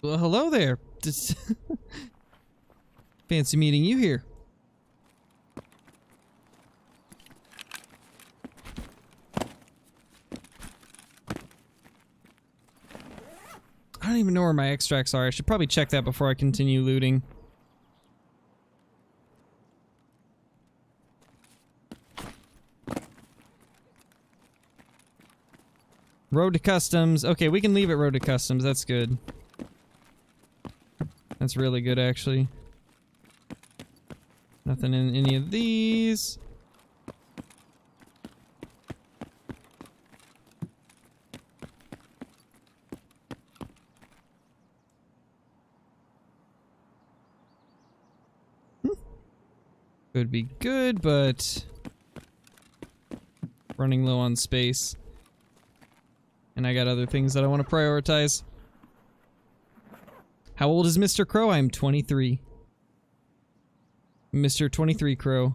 Well, hello there. Fancy meeting you here. I don't even know where my extracts are. I should probably check that before I continue looting. Road to Customs. Okay, we can leave it Road to Customs. That's good. That's really good, actually. Nothing in any of these. Could be good, but running low on space. And I got other things that I want to prioritize. How old is Mr. Crow? I'm 23. Mr. 23 Crow.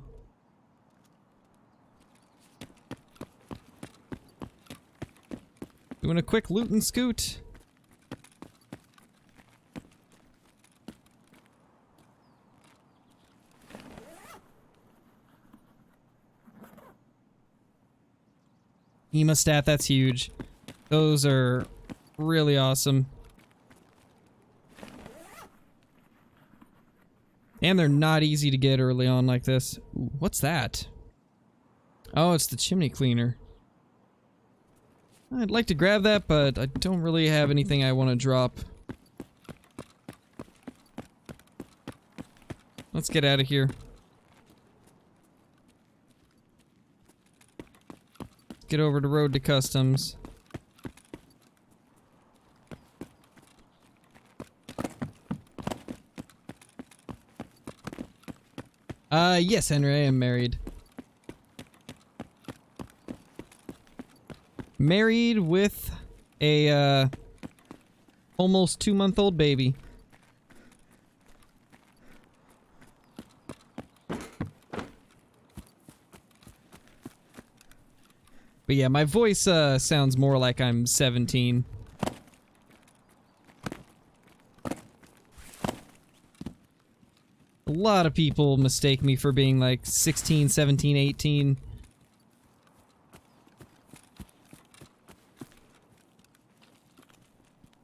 Doing a quick loot and scoot. Hemostat, that's huge. Those are really awesome. And they're not easy to get early on like this. Ooh, what's that? Oh, it's the chimney cleaner. I'd like to grab that, but I don't really have anything I want to drop. Let's get out of here. Get over to Road to Customs. Yes, Henry, I am married. Married with a, almost 2-month-old baby. But yeah, my voice, sounds more like I'm 17. A lot of people mistake me for being like 16, 17, 18.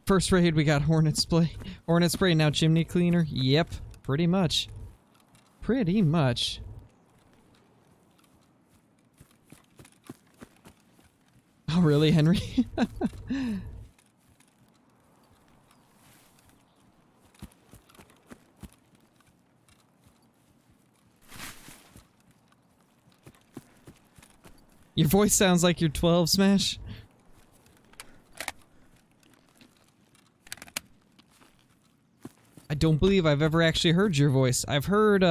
First raid, we got Hornet Spray. Hornet Spray, now Chimney Cleaner. Yep, pretty much. Pretty much. Oh, really, Henry? Your voice sounds like you're 12, Smash. I don't believe I've ever actually heard your voice. I've heard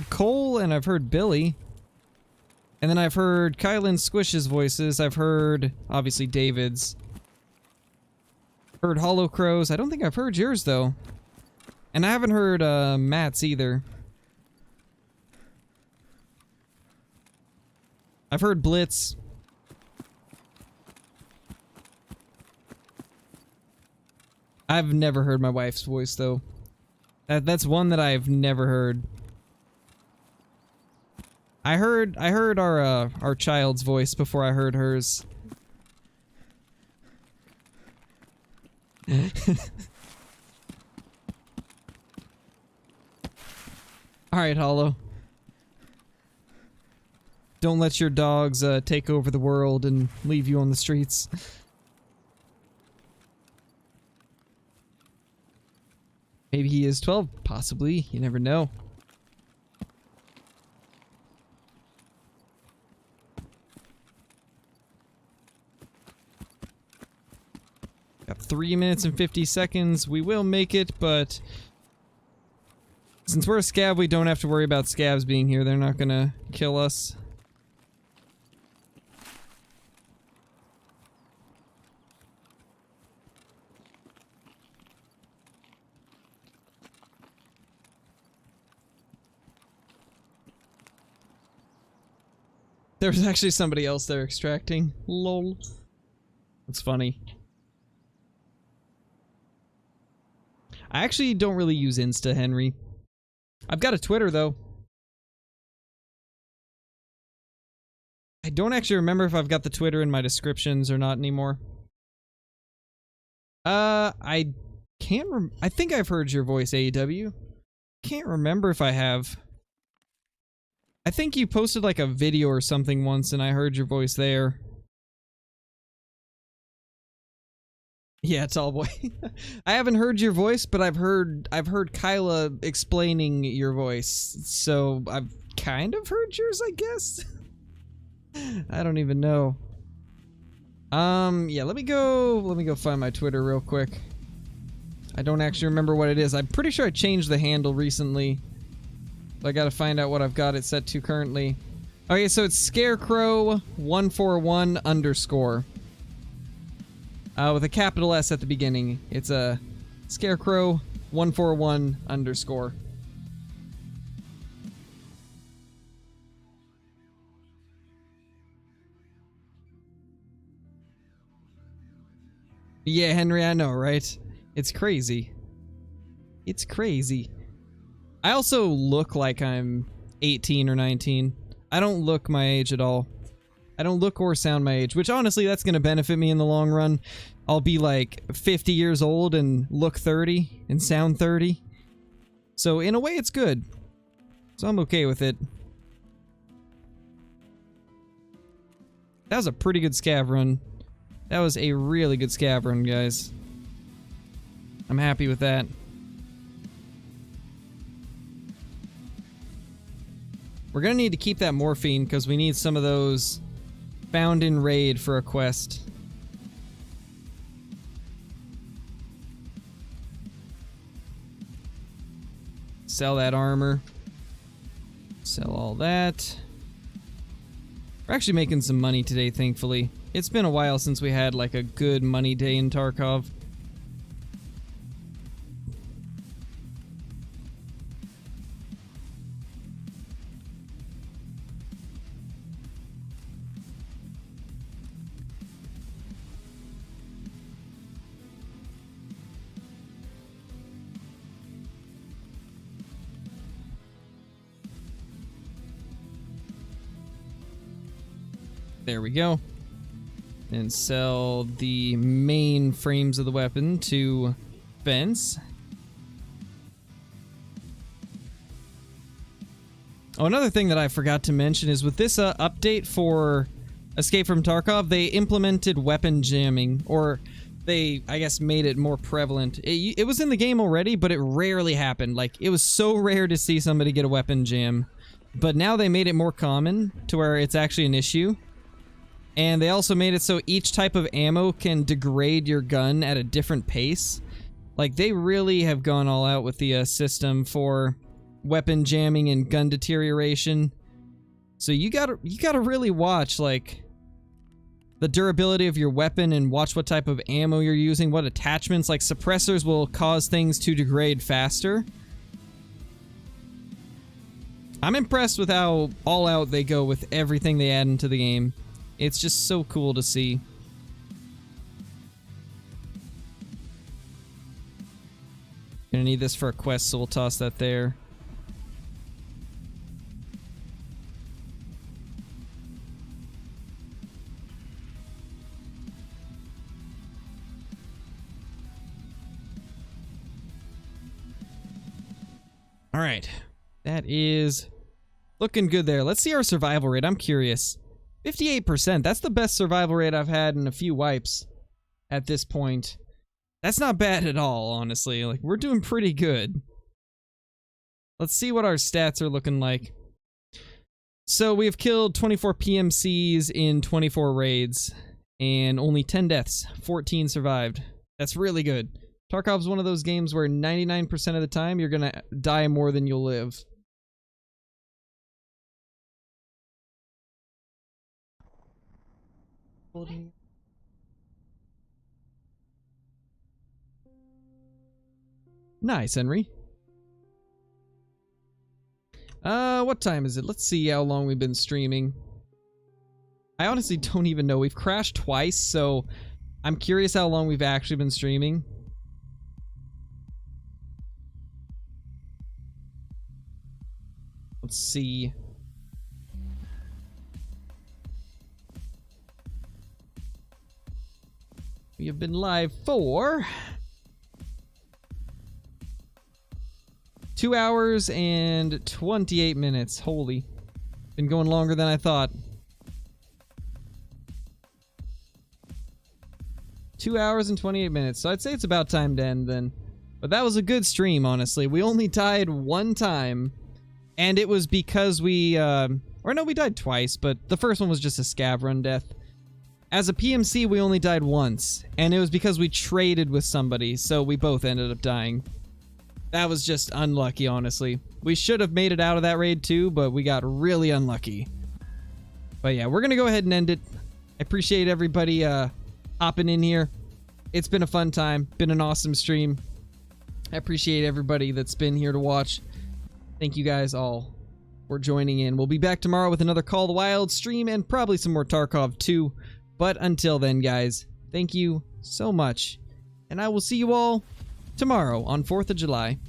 Cole and I've heard Billy. And then I've heard Kyle and Squish's voices. I've heard, obviously, David's. Heard Hollow Crow's. I don't think I've heard yours, though. And I haven't heard, Matt's either. I've heard Blitz. I've never heard my wife's voice, though. That's one that I've never heard. I heard our child's voice before I heard hers. Alright, Hollow. Don't let your dogs take over the world and leave you on the streets. Maybe he is 12, possibly, you never know. Got 3 minutes and 50 seconds. We will make it, but since we're a scab, we don't have to worry about scabs being here. They're not gonna kill us. There's actually somebody else there extracting. Lol. That's funny. I actually don't really use Insta, Henry. I've got a Twitter, though. I don't actually remember if I've got the Twitter in my descriptions or not anymore. I can't I think I've heard your voice, AEW. Can't remember if I have. I think you posted like a video or something once and I heard your voice there. Yeah, tall boy. I haven't heard your voice, but I've heard Kyla explaining your voice. So I've kind of heard yours, I guess. I don't even know. Yeah, let me go find my Twitter real quick. I don't actually remember what it is. I'm pretty sure I changed the handle recently. I gotta find out what I've got it set to currently. Okay, so it's Scarecrow141_. With a capital S at the beginning. It's a Scarecrow141_. Yeah, Henry, I know, right? It's crazy. It's crazy. I also look like I'm 18 or 19. I don't look my age at all. I don't look or sound my age, which honestly, that's going to benefit me in the long run. I'll be like 50 years old and look 30 and sound 30. So in a way, it's good. So I'm okay with it. That was a pretty good scav run. That was a really good scav run, guys. I'm happy with that. We're gonna need to keep that morphine because we need some of those found in raid for a quest. Sell that armor. Sell all that. We're actually making some money today, thankfully. It's been a while since we had like a good money day in Tarkov. There we go. And sell the main frames of the weapon to Fence. Oh, another thing that I forgot to mention is with this update for Escape from Tarkov, they implemented weapon jamming, or they, I guess, made it more prevalent. It was in the game already, but it rarely happened. Like, it was so rare to see somebody get a weapon jam. But now they made it more common to where it's actually an issue. And they also made it so each type of ammo can degrade your gun at a different pace. Like, they really have gone all out with the system for weapon jamming and gun deterioration. So you gotta really watch, like, the durability of your weapon and watch what type of ammo you're using, what attachments. Like, suppressors will cause things to degrade faster. I'm impressed with how all out they go with everything they add into the game. It's just so cool to see. Gonna need this for a quest, so we'll toss that there. Alright. That is looking good there. Let's see our survival rate. I'm curious. 58%. That's the best survival rate I've had in a few wipes at this point. That's not bad at all, honestly. Like, we're doing pretty good. Let's see what our stats are looking like. So we have killed 24 PMCs in 24 raids, and only 10 deaths. 14 survived. That's really good. Tarkov's one of those games where 99% of the time you're gonna die more than you'll live. Nice, Henry. What time is it? Let's see how long we've been streaming. I honestly don't even know. We've crashed twice, so I'm curious how long we've actually been streaming. Let's see. We have been live for 2 hours and 28 minutes. Holy. Been going longer than I thought. 2 hours and 28 minutes. So I'd say it's about time to end then. But that was a good stream, honestly. We only died one time. And it was because we, or no, we died twice, but the first one was just a scav run death. As a PMC, we only died once, and it was because we traded with somebody, so we both ended up dying. That was just unlucky, honestly. We should have made it out of that raid too, but we got really unlucky. But yeah, we're gonna go ahead and end it. I appreciate everybody hopping in here. It's been a fun time, been an awesome stream. I appreciate everybody that's been here to watch. Thank you guys all for joining in. We'll be back tomorrow with another Call of the Wild stream and probably some more Tarkov too. But until then, guys, thank you so much. And I will see you all tomorrow on 4th of July.